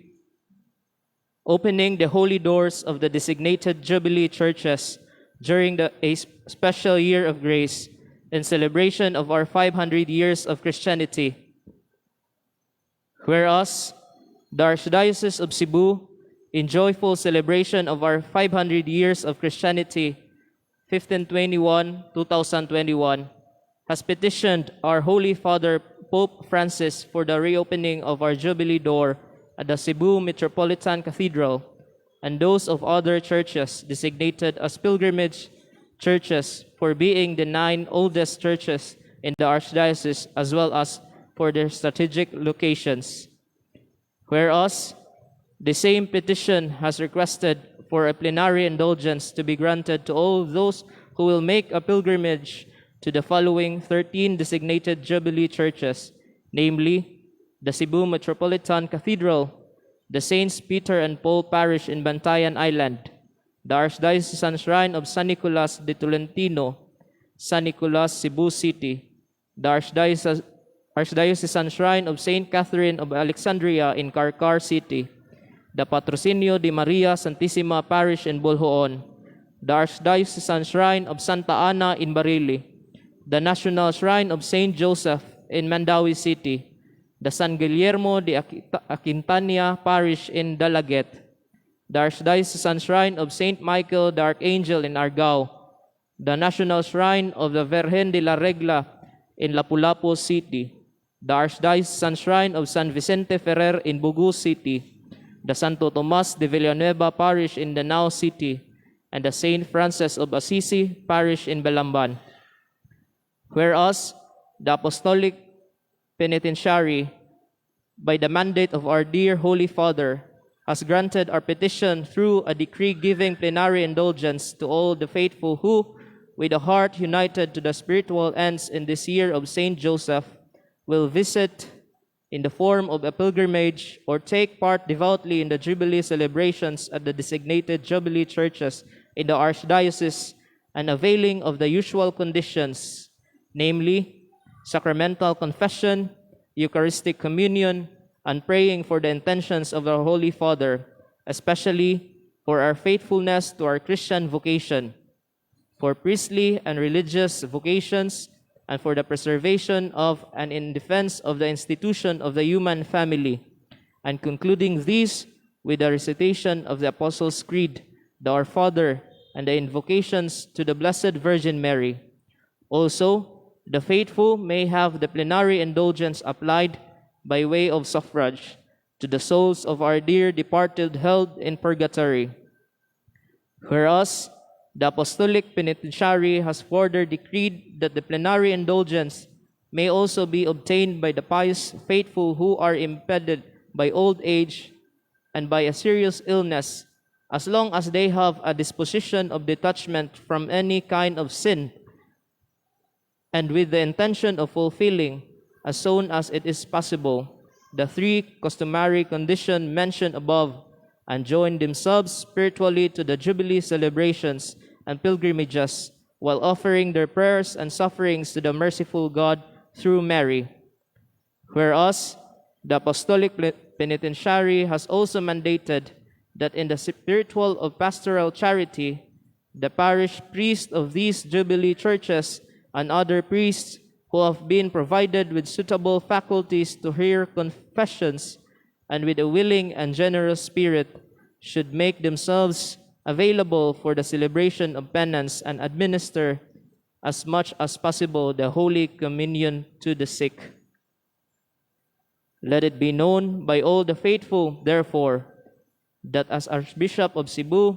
opening the holy doors of the designated Jubilee churches during a special year of grace in celebration of our 500 years of Christianity. Whereas the Archdiocese of Cebu, in joyful celebration of our 500 years of Christianity, 1521-2021, has petitioned our Holy Father Pope Francis for the reopening of our Jubilee door at the Cebu Metropolitan Cathedral and those of other churches designated as pilgrimage churches for being the 9 oldest churches in the Archdiocese, as well as for their strategic locations. Whereas the same petition has requested for a plenary indulgence to be granted to all those who will make a pilgrimage to the following 13 designated Jubilee churches, namely the Cebu Metropolitan Cathedral, the Saints Peter and Paul Parish in Bantayan Island, the Archdiocesan Shrine of San Nicolas de Tolentino, San Nicolas, Cebu City, the Archdiocesan Shrine of Saint Catherine of Alexandria in Carcar City, the Patrocinio de Maria Santissima Parish in Boljoon, the Archdiocesan Shrine of Santa Ana in Barili, the National Shrine of Saint Joseph in Mandawi City, the San Guillermo de Aquintania Parish in Dalaget, the Archdiocesan Shrine of Saint Michael the Archangel in Argao, the National Shrine of the Virgen de la Regla in Lapu-Lapu City, the Archdiocesan Shrine of San Vicente Ferrer in Bugu City, the Santo Tomas de Villanueva Parish in Danao City, and the Saint Francis of Assisi Parish in Balamban. Whereas the Apostolic Penitentiary, by the mandate of our dear Holy Father, has granted our petition through a decree giving plenary indulgence to all the faithful who, with a heart united to the spiritual ends in this year of Saint Joseph, will visit in the form of a pilgrimage or take part devoutly in the Jubilee celebrations at the designated Jubilee churches in the Archdiocese, and availing of the usual conditions, namely sacramental confession, Eucharistic communion, and praying for the intentions of our Holy Father, especially for our faithfulness to our Christian vocation, for priestly and religious vocations, and for the preservation of and in defense of the institution of the human family, and concluding these with the recitation of the Apostles' Creed, the Our Father, and the invocations to the Blessed Virgin Mary. Also, the faithful may have the plenary indulgence applied by way of suffrage to the souls of our dear departed held in purgatory. Whereas, the Apostolic Penitentiary has further decreed that the plenary indulgence may also be obtained by the pious faithful who are impeded by old age and by a serious illness, as long as they have a disposition of detachment from any kind of sin, and with the intention of fulfilling, as soon as it is possible, the three customary conditions mentioned above, and join themselves spiritually to the Jubilee celebrations and pilgrimages, while offering their prayers and sufferings to the merciful God through Mary. Whereas, the Apostolic Penitentiary has also mandated that in the spiritual of pastoral charity, the parish priest of these Jubilee churches and other priests who have been provided with suitable faculties to hear confessions and with a willing and generous spirit should make themselves available for the celebration of penance and administer as much as possible the Holy Communion to the sick. Let it be known by all the faithful, therefore, that as Archbishop of Cebu,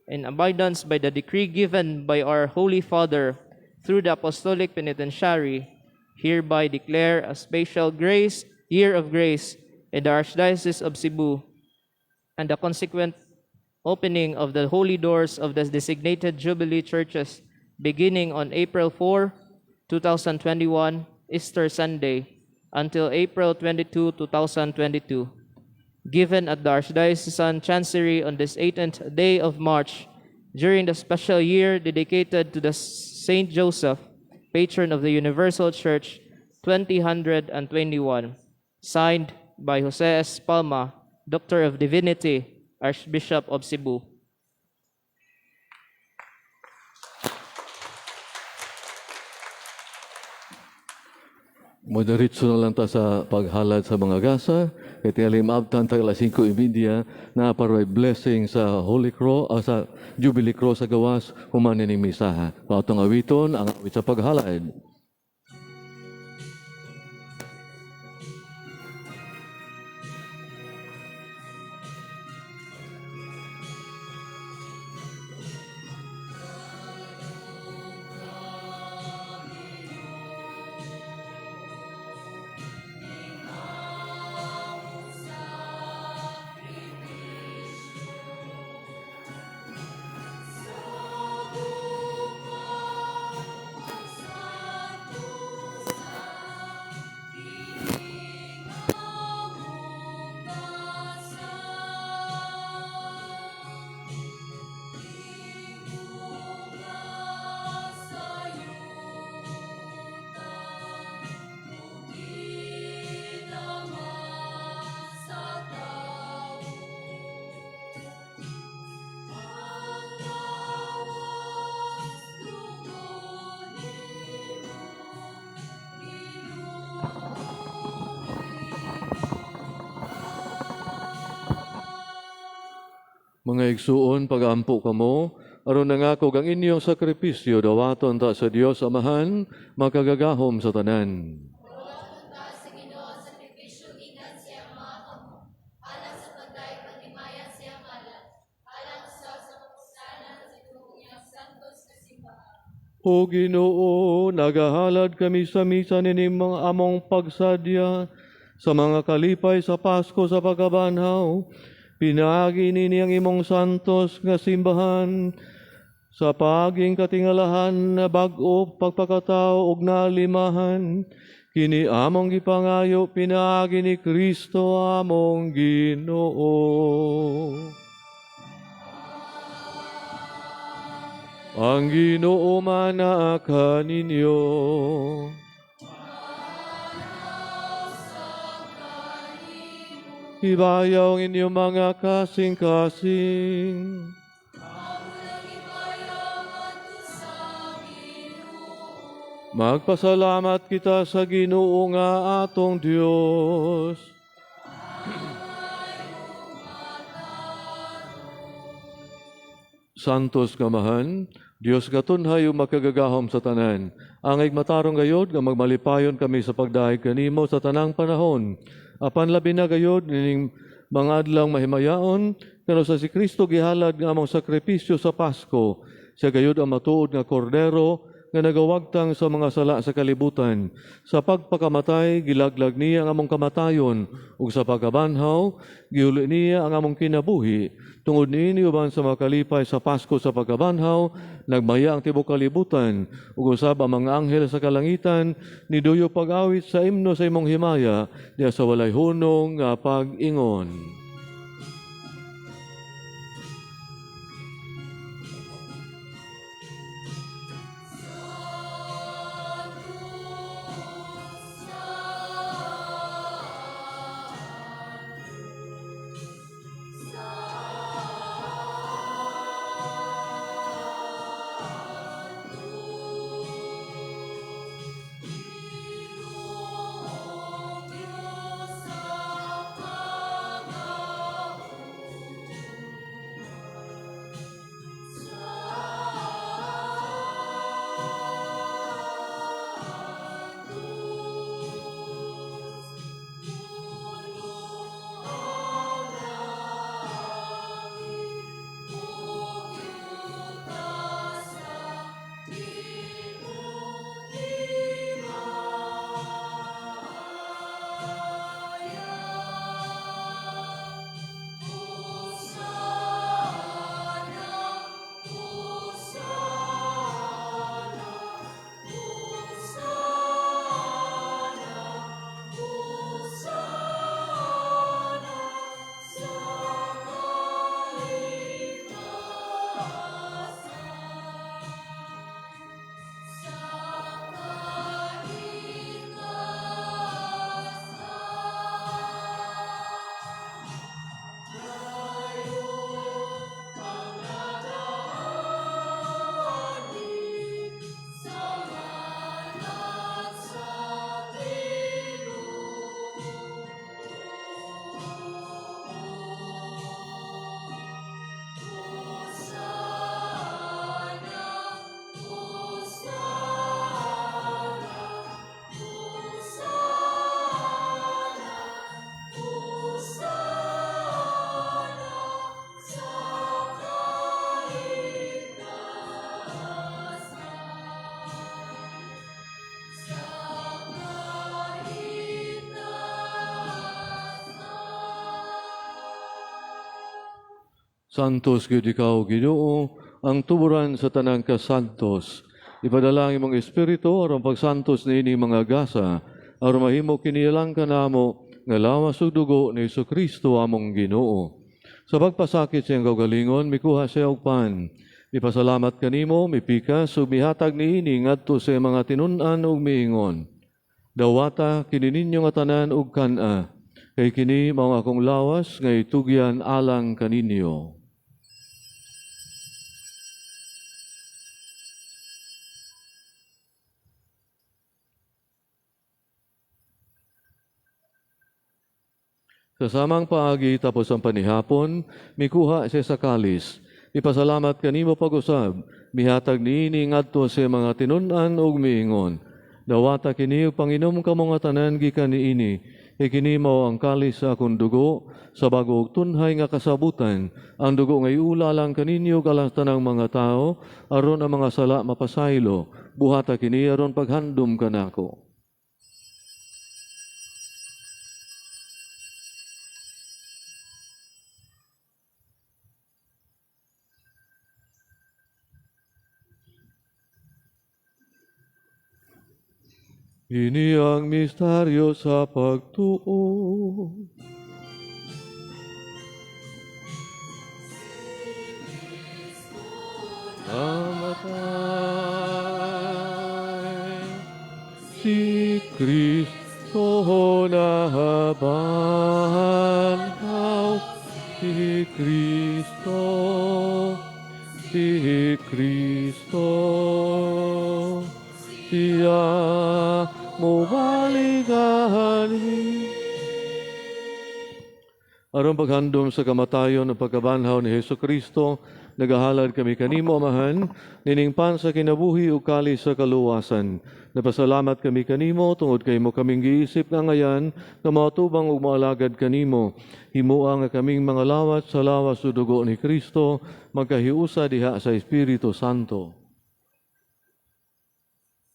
in abidance by the decree given by our Holy Father through the Apostolic Penitentiary, hereby declare a special grace, year of grace, in the Archdiocese of Cebu, and the consequent opening of the holy doors of the designated Jubilee churches beginning on April 4, 2021, Easter Sunday, until April 22, 2022, given at the Archdiocesan Chancery on this 18th day of March, during the special year dedicated to the Saint Joseph, patron of the Universal Church, 2021, signed by Jose S. Palma, Doctor of Divinity, Archbishop of Cebu. Moderitso na lang ta sa paghalad sa mga gasa. Kaya tingali maabtan tayo 5:30 na para blessing sa Holy Cross, sa Jubilee Cross sa gawas, humanin ng misaha. Pautong awiton, ang awit sa paghalad. Mga igsuon, pag-ampo kamo, aron nangako ang inyong sakripisyo, dawaton ta sa Dios Amahan, makagagahom sa tanan. Dawaton ta sa Ginoo sa sakripisyo gikan siya maamo, alang sa pagdayeg paghimayan siya ngalan, alang sa kapustanan sa iyang santos nga simbahan. O Ginoo, nagahalad kami sa misa nining mga among pagsadya sa mga kalipay sa Pasko sa pagkabanhaw. Pinagi nini ang imong santos nga simbahan sa paging katingalahan na bag-o pagpakatao ug nalimahan. Kini among gipangayo pinagi ni Kristo among Ginoo. Ang Ginoo mana kaninyo. Ibayaw ang inyong mga kasing-kasing. Magpasalamat kita sa Ginoo nga atong Dios. Santos kamahan, Dios nga tunhay o makagagahom sa tanan. Angay matarong gayod nga magmalipayon kami sa pagdahig kanimo sa tanang panahon. Apan labi na gayod nining mga adlang mahimayaon kano sa si Kristo gihalad nga among sakripisyo sa Pasko. Siya gayod ang matuod nga kordero nga nagawagtang sa mga sala sa kalibutan. Sa pagpakamatay, gilaglag niya ang among kamatayon, ug sa pagkabanhaw, giuli niya ang among kinabuhi. Tungod niini uban sa makalipay sa Pasko sa pagkabanhaw, nagmaya ang tibok kalibutan, ug usab ang mga anghel sa kalangitan, niduyo pag-awit sa imno sa imong himaya, diya sa walay hunong nga pag-ingon. Santos gid ikaw, Ginoo, ang tuburan sa tanang kasantos. Ipadalangin mong Espiritu aron pagsantos niini mga gasa, aron mahimo kinilang kanamo nga lawas ug dugo ni Kristo among Ginoo. Sa pagpasakit siyang kaugalingon, mikuha siya og pan. Ipasalamat kanimo, mipikas ug mihatag niini ngadto sa mga tinun-an ug miingon. Dawata kini ninyo nga tanan ug kan-a, kay kini mao akong lawas nga itugyan alang kaninyo. Sa samang paagi tapos ang panihapon, mikuha siya sa kalis. Ipasalamat kanimo pag-usab, mihatag niini ngadto sa mga tinun-an ug miingon. Dawata kini ug panginom kamo nga tanan gikan niini, kini mao ang kalis sa akong dugo, sa bag-ong tunhay nga kasabutan. Ang dugo nga iula lang kaninyo kalang tanang mga tao, aron ang mga sala mapasaylo. Buhata kini aron paghandom kanako. Ini ang misteryo sa pagtuo. Namatay si Kristo nabanhaw, si Kristo, si Kristo. siya mubalikan. Aron paghandom sa kamatayon at pagkabanhaw ni Hesus Kristo, nagahalad kami kanimo, Amahan, niningpan sa kinabuhi ug kali sa kaluwasan. Napasalamat kami kanimo tungod kay mo kaming giisip nga ngayan nga matubang ug moalagad kanimo. Himua nga kaming mga lawat sa lawas sa dugo ni Kristo, magkahiusa diha sa Espiritu Santo.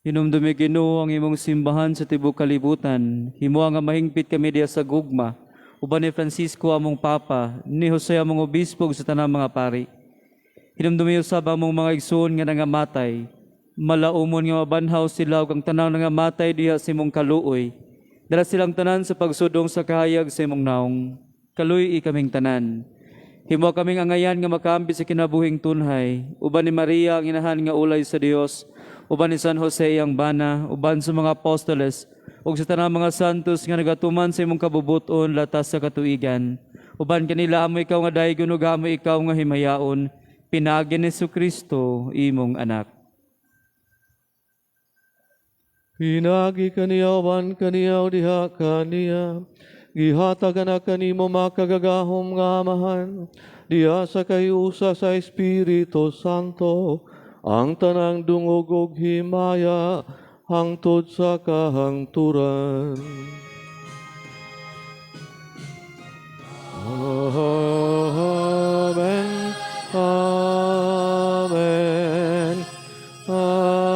Hinumdumi Ginoo ang imong simbahan sa tibuok kalibutan. Himua nga mahingpit kami diha sa gugma. Uban ni Francisco among Papa, ni Jose among Obispo sa tanang mga pari. Hinumdumi usab among mga igsoon nga nangamatay. Malaumon nga mabanhaw sila ug ang tanang nangamatay diha sa imong kaluoy. Dala silang tanan sa pagsudong sa kahayag sa imong naong. Kaluy kaming tanan. Himo kaming angayan nga makaambi sa kinabuhing tunhay. Uban ni Maria ang inahan nga ulay sa Dios. Uban ni San Jose ang bana. Uban sa mga apostoles. Ug sa tanang mga santos nga nagatuman sa imong kabubuton latas sa katuigan. Uban kanila amo ikaw nga daygon ug amo ikaw nga himayaon. Pinaagi ni Jesucristo imong anak. Pinagi kaniya uban kaniya diha kaniya. Gihatag na kanimo makagagahom nga Amahan. Diha sa kayusa sa Espiritu Santo. Ang tanang dungog ug himaya hangtod sa kahangturan. Amen. Amen. Amen.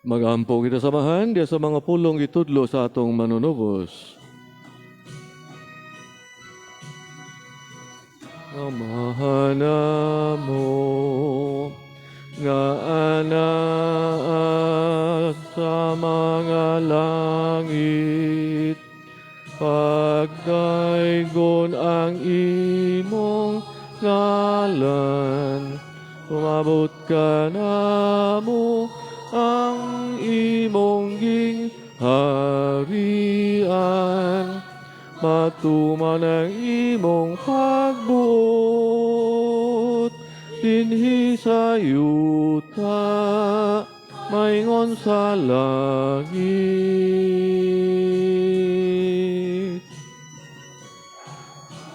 Magampo kita samahan diya sa mga pulong itudlo sa atong manunubos. Amahan mo nga anak sa mga langit, pagdaygon ang imong ngalan, umabot ka namo ang imong gingharian, matuman ang imong pagbuot, dinhi sa yuta, maingon sa langit.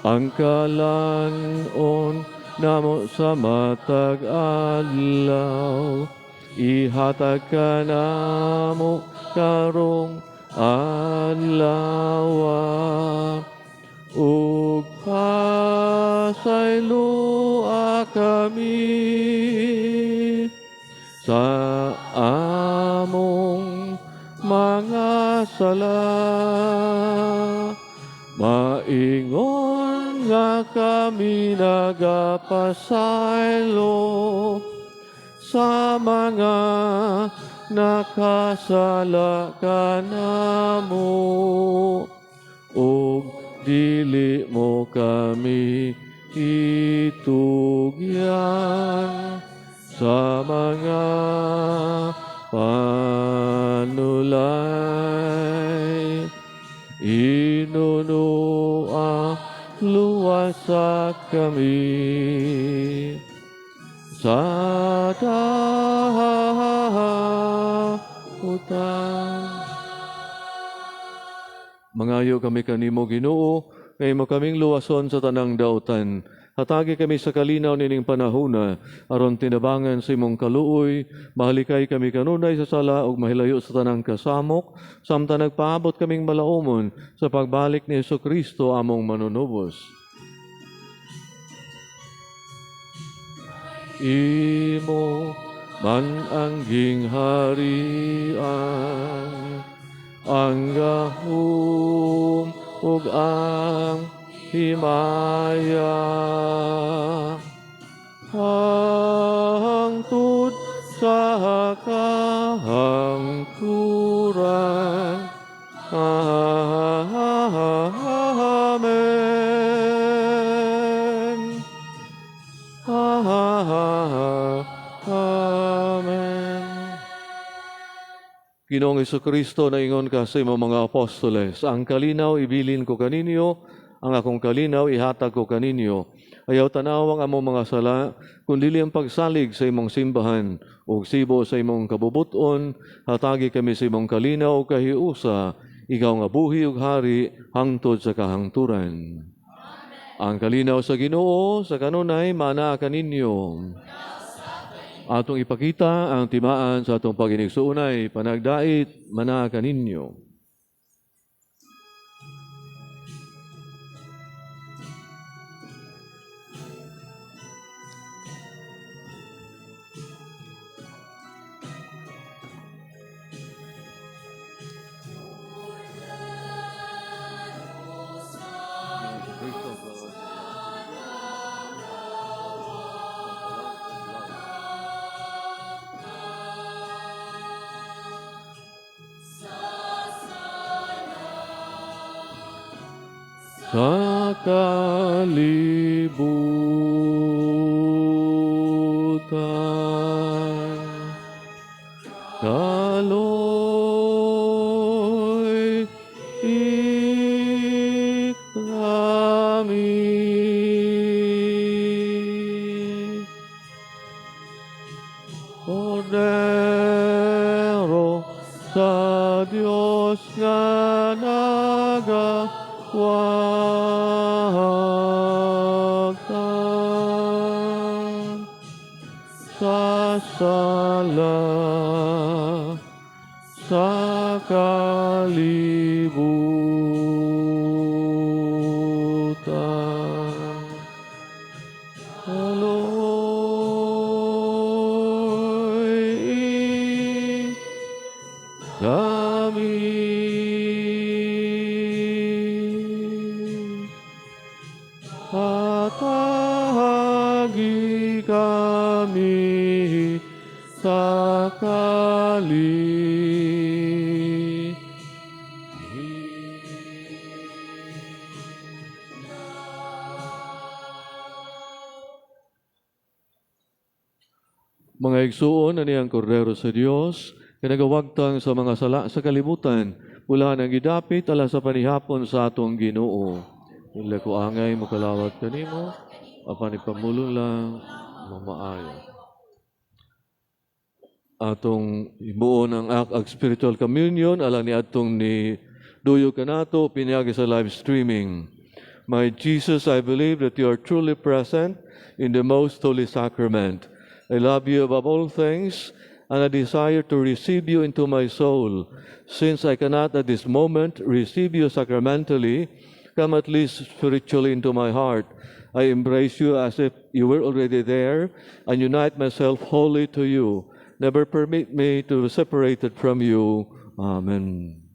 Ang kalanon namo sa matag adlaw, ihatag ka namo karong adlaw, ug pasayloa kami sa among mga sala. Maingon nga kami nagapasaylo sa mga nakasala kanamo, ug dili mo kami itugyan sa mga panulay. Inunua luwasa kami sa dahutan. Mangayo kami kanimo Ginoo, ngay mo kaming luwason sa tanang dautan. Hatagi kami sa kalinaw nining panahuna, aron tinabangan sa imong kaluoy, mahalikay kami kanunay sa sala ug mahilayo sa tanang kasamok, samtang nagpaabot kaming malaumon sa pagbalik ni Jesucristo among manunubos. Imo man ang gingharian, ang gahom ug ang himaya, hangtod sa kahangturan. Amen. Amen. Ginoong Kristo na ingon ka sa imong mga apostoles, ang kalinaw ibilin ko kaninyo, ang akong kalinaw ihatag ko kaninyo. Ayaw tanawang among mga sala, kundi ang pagsalig sa imong simbahan, o sibo sa imong kabubuton, hatagi kami sa imong kalinaw kahiusa, ikaw nga buhi ug hari, hangtod sa kahangturan. Ang kalinaw sa Ginoo sa kanunay mana kaninyo. Atong ipakita ang timaan sa atong paginigsuunay, panagdait mana kaninyo. Sa kalibutan, kaloy ikrami, Cordero sa Diyos nga nagawagtan sa sala sa kalibutan. Kaloy kami atahagi kami sa Mga igsuon, ani ang kordero sa Dios, kinagawagtang sa mga sala sa kalibutan, mula nang gidapit ala sa panihapon sa atong Ginoo. Ila ko angay makalawat kanimo, apan ipamulo lang mamaayo. Atong ibuon ang spiritual communion, alang ni atong ni duyo kanato, piniyagi sa live streaming. My Jesus, I believe that you are truly present in the most holy sacrament. I love you above all things, and I desire to receive you into my soul. Since I cannot at this moment receive you sacramentally, come at least spiritually into my heart. I embrace you as if you were already there, and unite myself wholly to you. Never permit me to be separated from you. Amen.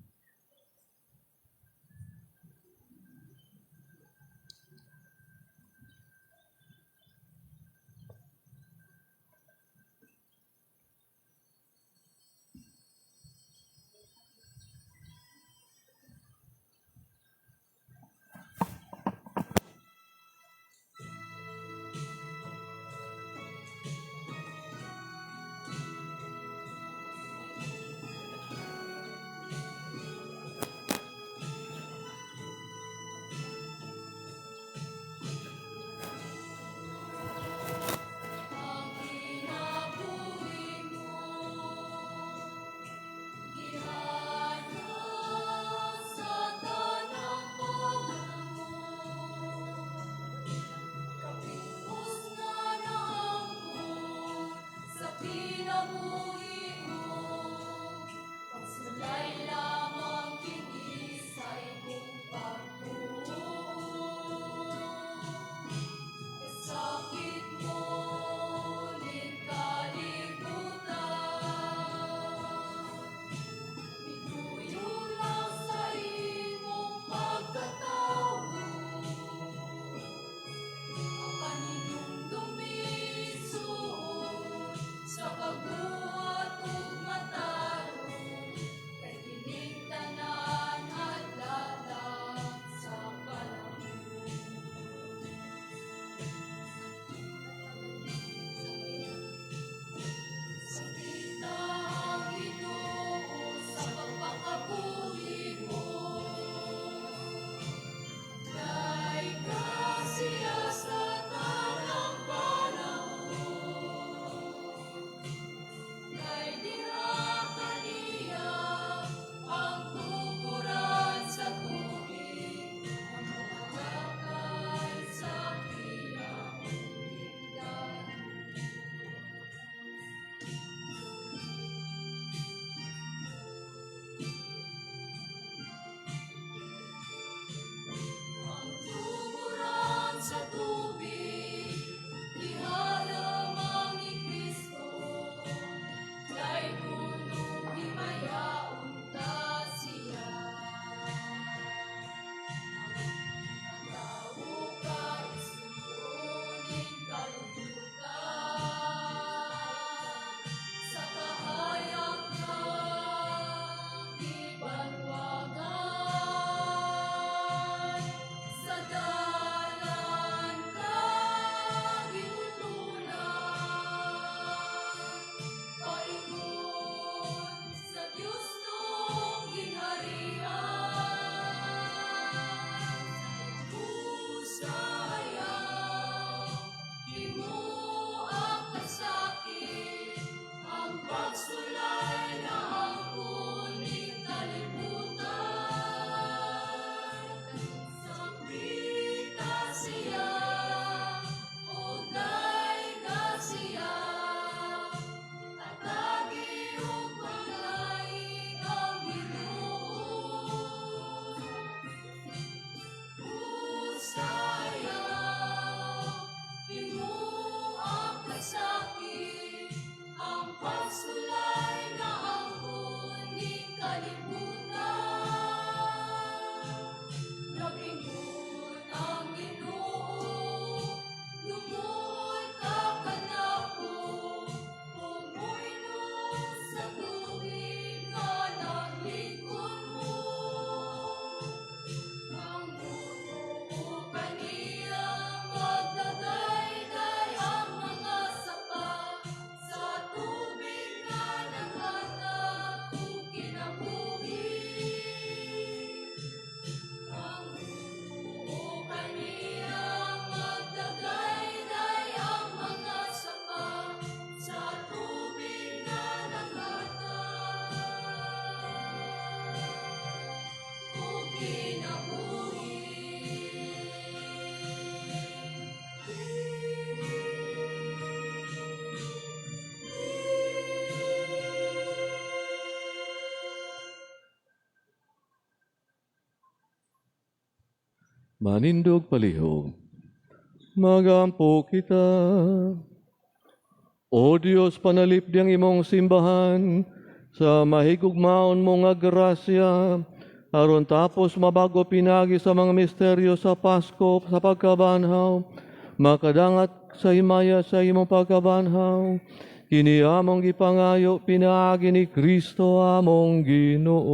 manindog palihog. Magampo kita. O Diyos, panalip diyang imong simbahan sa mahigugmaon mo nga grasya, aron tapos mabago pinagi sa mga misteryo sa Pasko sa pagkabanhaw, makadangat sa himaya sa imong pagkabanhaw, kini among gipangayo pinaagi ni Kristo among Ginoo.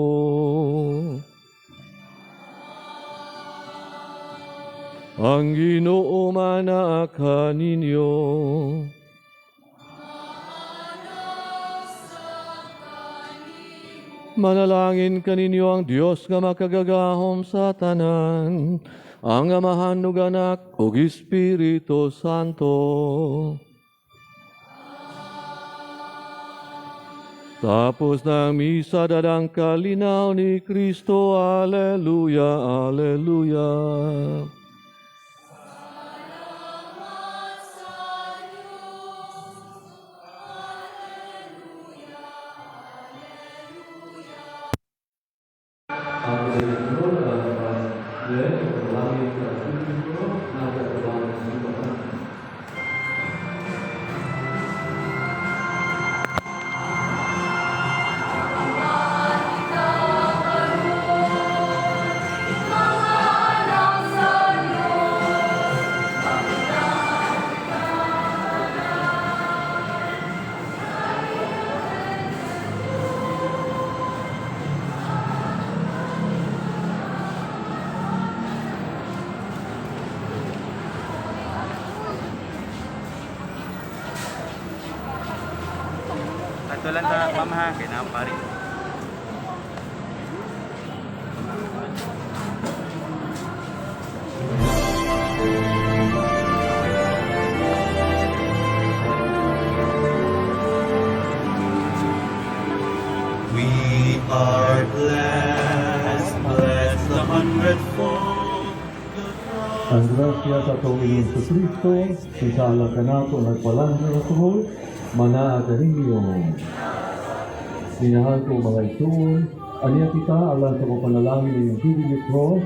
Ang Ginoo manak kaninyo. Manalangin kaninyo ang Diyos nga makagagahom sa tanan, ang Amahan ug Anak ug Espiritu Santo. Tapos ng misa dadang kalinaw ni Kristo, Alleluia, Alleluia. Tulan ta pamaha kay na Parish. We are blessed, blessed the hundredfold. Ang grasya sa Panginoon sa Kristo, isala ka na ito nagpalang na tuhod, manaa ka ninyo. Minahal ko mga ituon, aniya kita alang sa papanalangin ng Jubilee Cross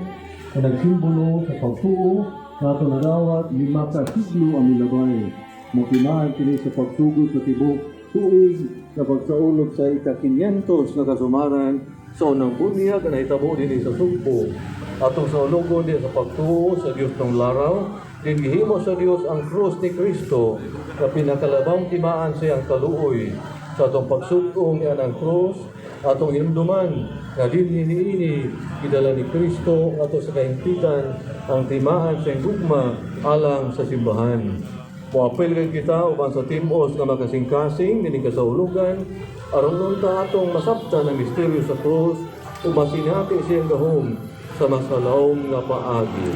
na nagsimbolo sa pagtuo na ito nadawat 5 siglo ang milabay. Mapinaan kini sa pagsugod sa tibok tuig na pagsaulog sa ika-500 na kasumaran sa unang bunyag na hitabo din sa sugpo. Atong sa ulugon din sa pagtuo sa Diyos ng laraw, din gihimo sa Diyos ang krus ni Kristo na pinakalabang timaan sa iyang kaluoy. Sa atong pagsugong niya ng krus, atong inumduman na din hiniini idala ni Kristo ato sa kahimpitan ang timaan sa iyang gugma alang sa simbahan. Muapil kita uban sa timos na makasing-kasing din kasaulugan, aron nun ta atong masabtan ang misteryo sa krus o masinati siyang gahom sa masalaom nga paagi.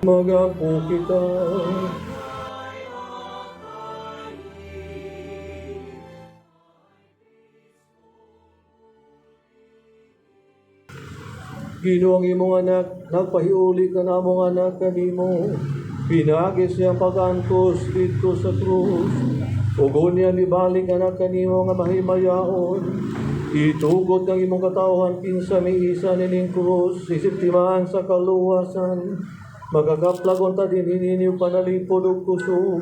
Magampo kita. Ginoo ang imong anak, nagpahiuli ka na among anak kanimo. Pinagis niyang pag-antos dito sa krus. Ugon niya nibalik anak kanimo nga mahimayaon. Itugot ng imong katawhan kinsa miisa nining krus, isiptimaan sa kaluwasan. Magagaplag ta din hininiw panalipod ug kusog.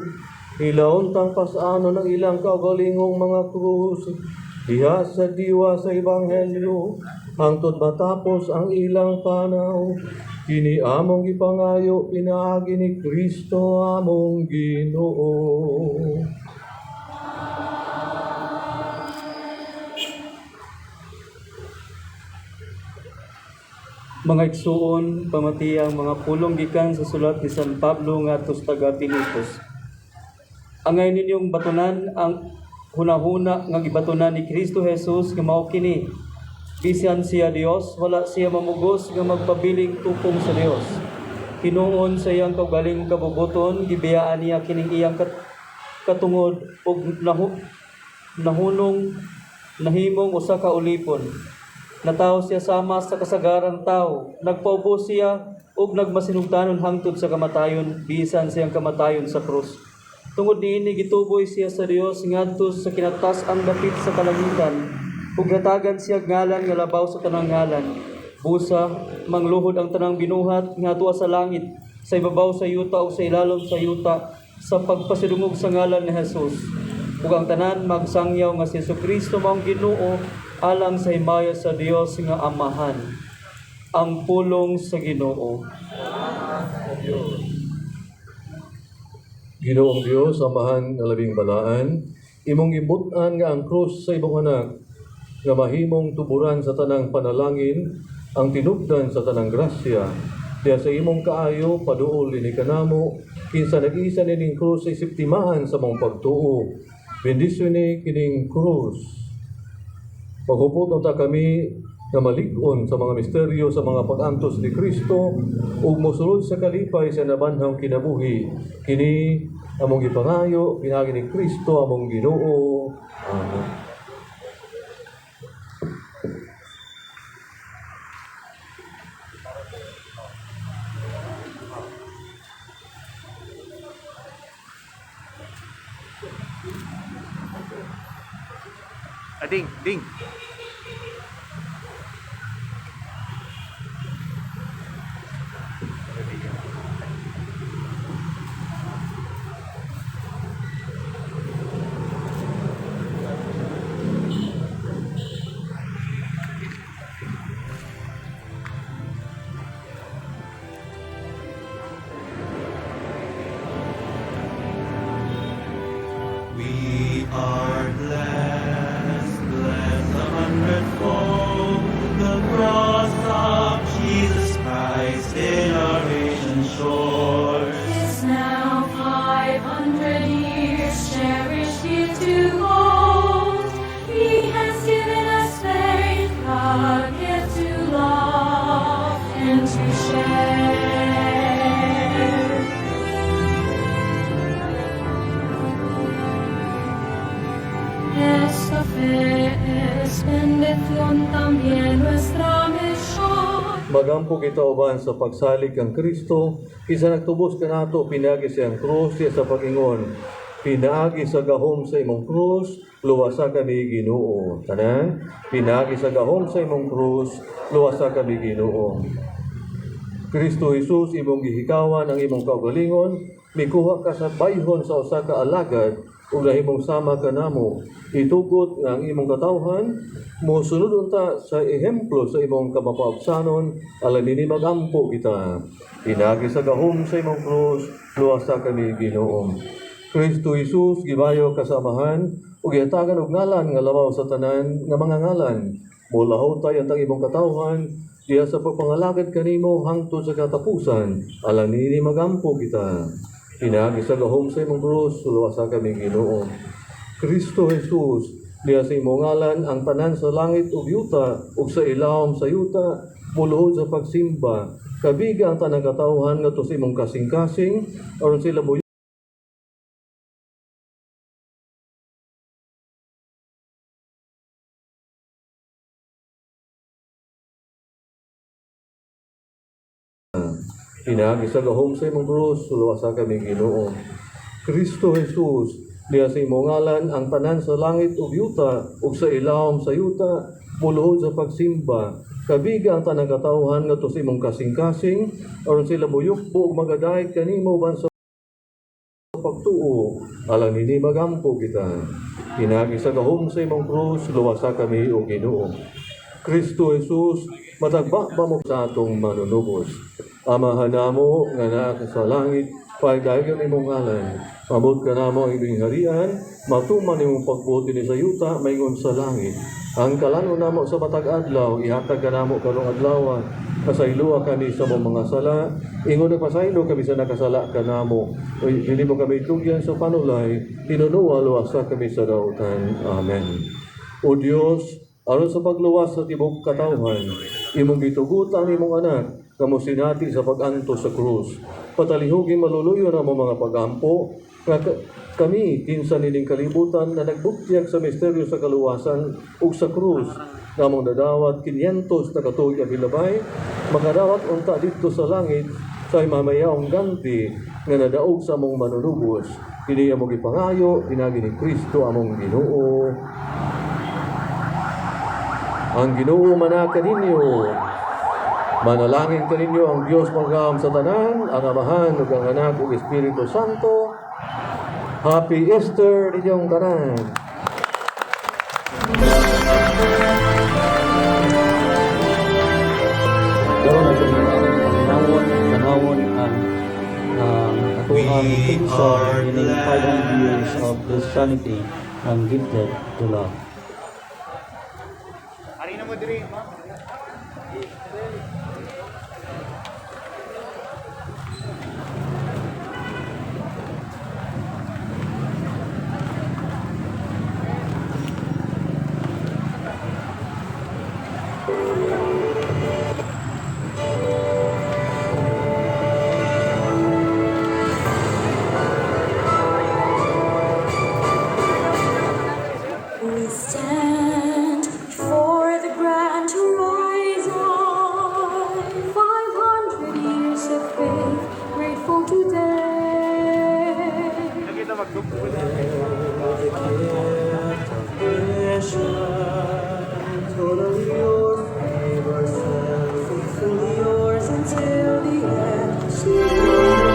Ilaon tang pasano ng ilang kaugalingong mga krus. Diha sa diwa sa ebanghelyo, hangtod matapos ang ilang panaw. Kini among ipangayo pinaagi ni Kristo among Ginoo. Mga igsuon, pamatiyang mga pulong gikan sa sulat ni San Pablo ngadto sa taga Pilipos. Angay ninyong batunan ang hunahuna nga gibatunan ni Kristo Jesus nga mao kini. Bisan siya Dios, wala siya mamugos nga magpabiling tupong sa Dios. Hinuon sa iyang kaugaling kabubuton, gibiyaan niya kining iyang katungod ug nahunong nahimong usa ka ulipon. Nataw siya sama sa kasagarang tao, nagpaubos siya ug nagmasinugtanon hangtod sa kamatayon, bisan siyang kamatayon sa krus. Tungod niini gituboy siya sa Dios ngadto sa kinatas ang dapit sa kalangitan, ug natagan siya ngalan nga labaw sa tanang ngalan. busa mangluhod ang tanang binuhat nga tuwa sa langit, sa ibabaw sa yuta o sa ilalom sa yuta, sa pagpasidungog sa ngalan ni Jesus. Ug ang tanan magsangyaw nga si Jesucristo maong Ginoo alang sa himaya sa Dios nga Amahan. Ang pulong sa Ginoo. Ginoong Dios, Amahan nga labing balaan, imong gibutan nga ang krus sa imong anak, nga mahimong tuburan sa tanang panalangin, ang tinubdan sa tanang grasya, diya sa imong kaayo, paduol ini kanamo, kinsa nag-isa nining krus sa isiptimahan sa mong pagtuo. Bendisyon ni kining krus. Paghupot unta kami na malig-on sa mga misteryo sa mga pag-antos ni Kristo ug mosulod sa kalipay sa nabanhang kinabuhi. Kini among gipangayo pinagi ni Kristo among Ginoo. Amen. Ding, ding. We are blessed, blessed 100-fold, the cross of Jesus Christ in our nation's shores. Is now 500 years cherished here to hold. He has given us faith, a gift to love and to share. Esta fe es bendición también nuestra misión. Magampo kita uban sa pagsalig kang Kristo, kisa nagtubos ka nato, pinagi siyang krus, siya sa pag-ingon. Pinagi sa gahom sa imong krus, luwasa kami Ginoo. Tanan, pinagi sa gahom sa imong krus, luwasa kami Ginoo. Kristo Jesus, imong gihikawan ang imong kaugalingon, mikuha ka sa bayhon sa usa ka alagad, ug nahimong sama ka namo. Itugot nga ang imong katawhan, mosunod unta sa ehemplo sa imong kamapaabsanon, alang nini magampo kita. Pinagi sa gahom sa imong krus, luwasa kami Ginoo. Kristo Jesus, gibayo kasamahan, ug ihatagan og ngalan nga labaw sa tanan nga mga ngalan. Mulahaw tayo ang imong katawhan, diya sa pagpangalagad kanimo hangtod sa katapusan, alang nini magampo kita. Pinagi sa gahom sa imong krus, luwasa kami Ginoo. Kristo Jesus, diya sa imong ngalan ang tanan sa langit ug yuta ug sa ilawom sa yuta, muluhod sa pagsimba, kabiga ang tanang katawhan ngadto sa imong kasing-kasing, aron sila buyo pinagi sa gahom sa imong krus, luwasa kami Ginoo. Kristo Jesus, diya sa imong ngalan ang tanan sa langit ug yuta ug sa ilawom sa yuta, muluhod sa pagsimba, kabiga ang tanang katawhan ngadto sa imong kasing-kasing, aron sila buyok ug magadayeg kanimo ban sa pagtuo, alang nini magampo kita. Pinagi sa gahom sa imong krus, luwasa kami o Ginoo. Kristo Jesus, matagba ba mo sa atong manunubos? Amahan namo nga naa sa langit, pagdayon imong ngalan. Mabot ka namo ang inyong harian, matuman imong pagbuti ni sa yuta, maingon sa langit. Ang kalano namo sa matag adlaw, ihatag ka namo karong adlaw, kasayloa kami sa mga sala, ingon nagpasaylo kami sa nakasala ka namo. Dili mo kami tugyan sa panulay, tinunuwa luwasa kami sa dautan. Amen. O Dios, aron sa pagluwas sa tibok katawhan, imong gitugutan imong anak, kamo sinati sa pag-antos sa krus. Patalihugin maluluyo na mo mga pagampo, kami kinsa nining kalibutan na nagbutyag sa misteryo sa kaluwasan ug sa krus, namong dadawat 500 na katuig abilabay, makadawat unta dito sa langit sa mamayaong ganti nga nadaog sa among manunubos. Kini among ipangayo, pinagi ni Kristo among Ginoo. Ang Ginoo manaka ninyo. Manalangin kaninyo ang Diyos magam sa tanan, ang Amahan ug ang Anak ug Espiritu Santo. Happy Easter ninyong tanan. Daron ang tanawon ang atuang picture in 500 years of Christianity and gifted to love. We stand before the grand horizon, 500 years of faith, grateful today. Totally yours, universal, faithfully yours until the end.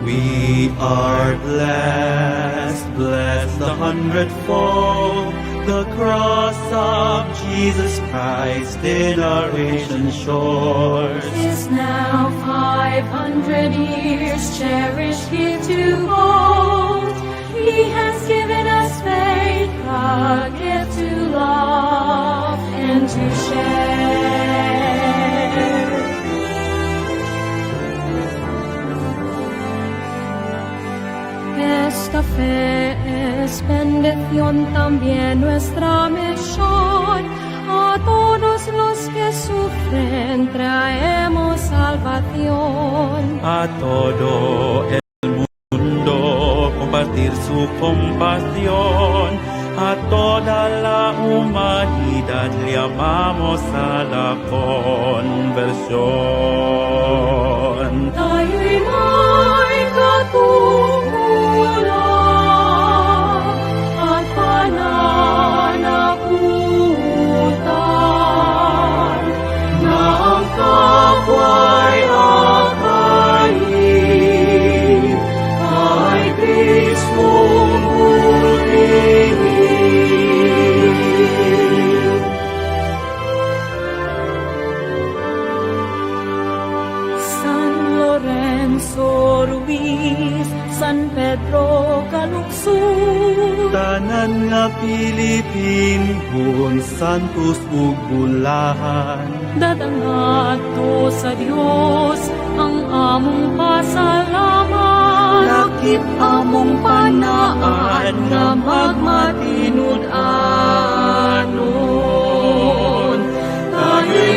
We are blessed, blessed the hundredfold, the cross of Jesus Christ in our ancient shores. Is now 500 years cherished here to hold. He has given us faith, a gift to love and to share. Esta fe es bendición también nuestra misión. A todos los que sufren traemos salvación. A todo el mundo compartir su compasión. A toda la humanidad le llamamos a la conversión. Tayo'y may katungkulan at pananagutan na ang kapwa'y akayin kay Kristong butihin. San Lorenzo Ruiz, San Pedro Caluxur, Tanan nga Pilipinhon, santos ug bulahan. dadangato sa Dios ang among pasalamat. Lakip among panaan nga magmatinud-anon. Tayo'y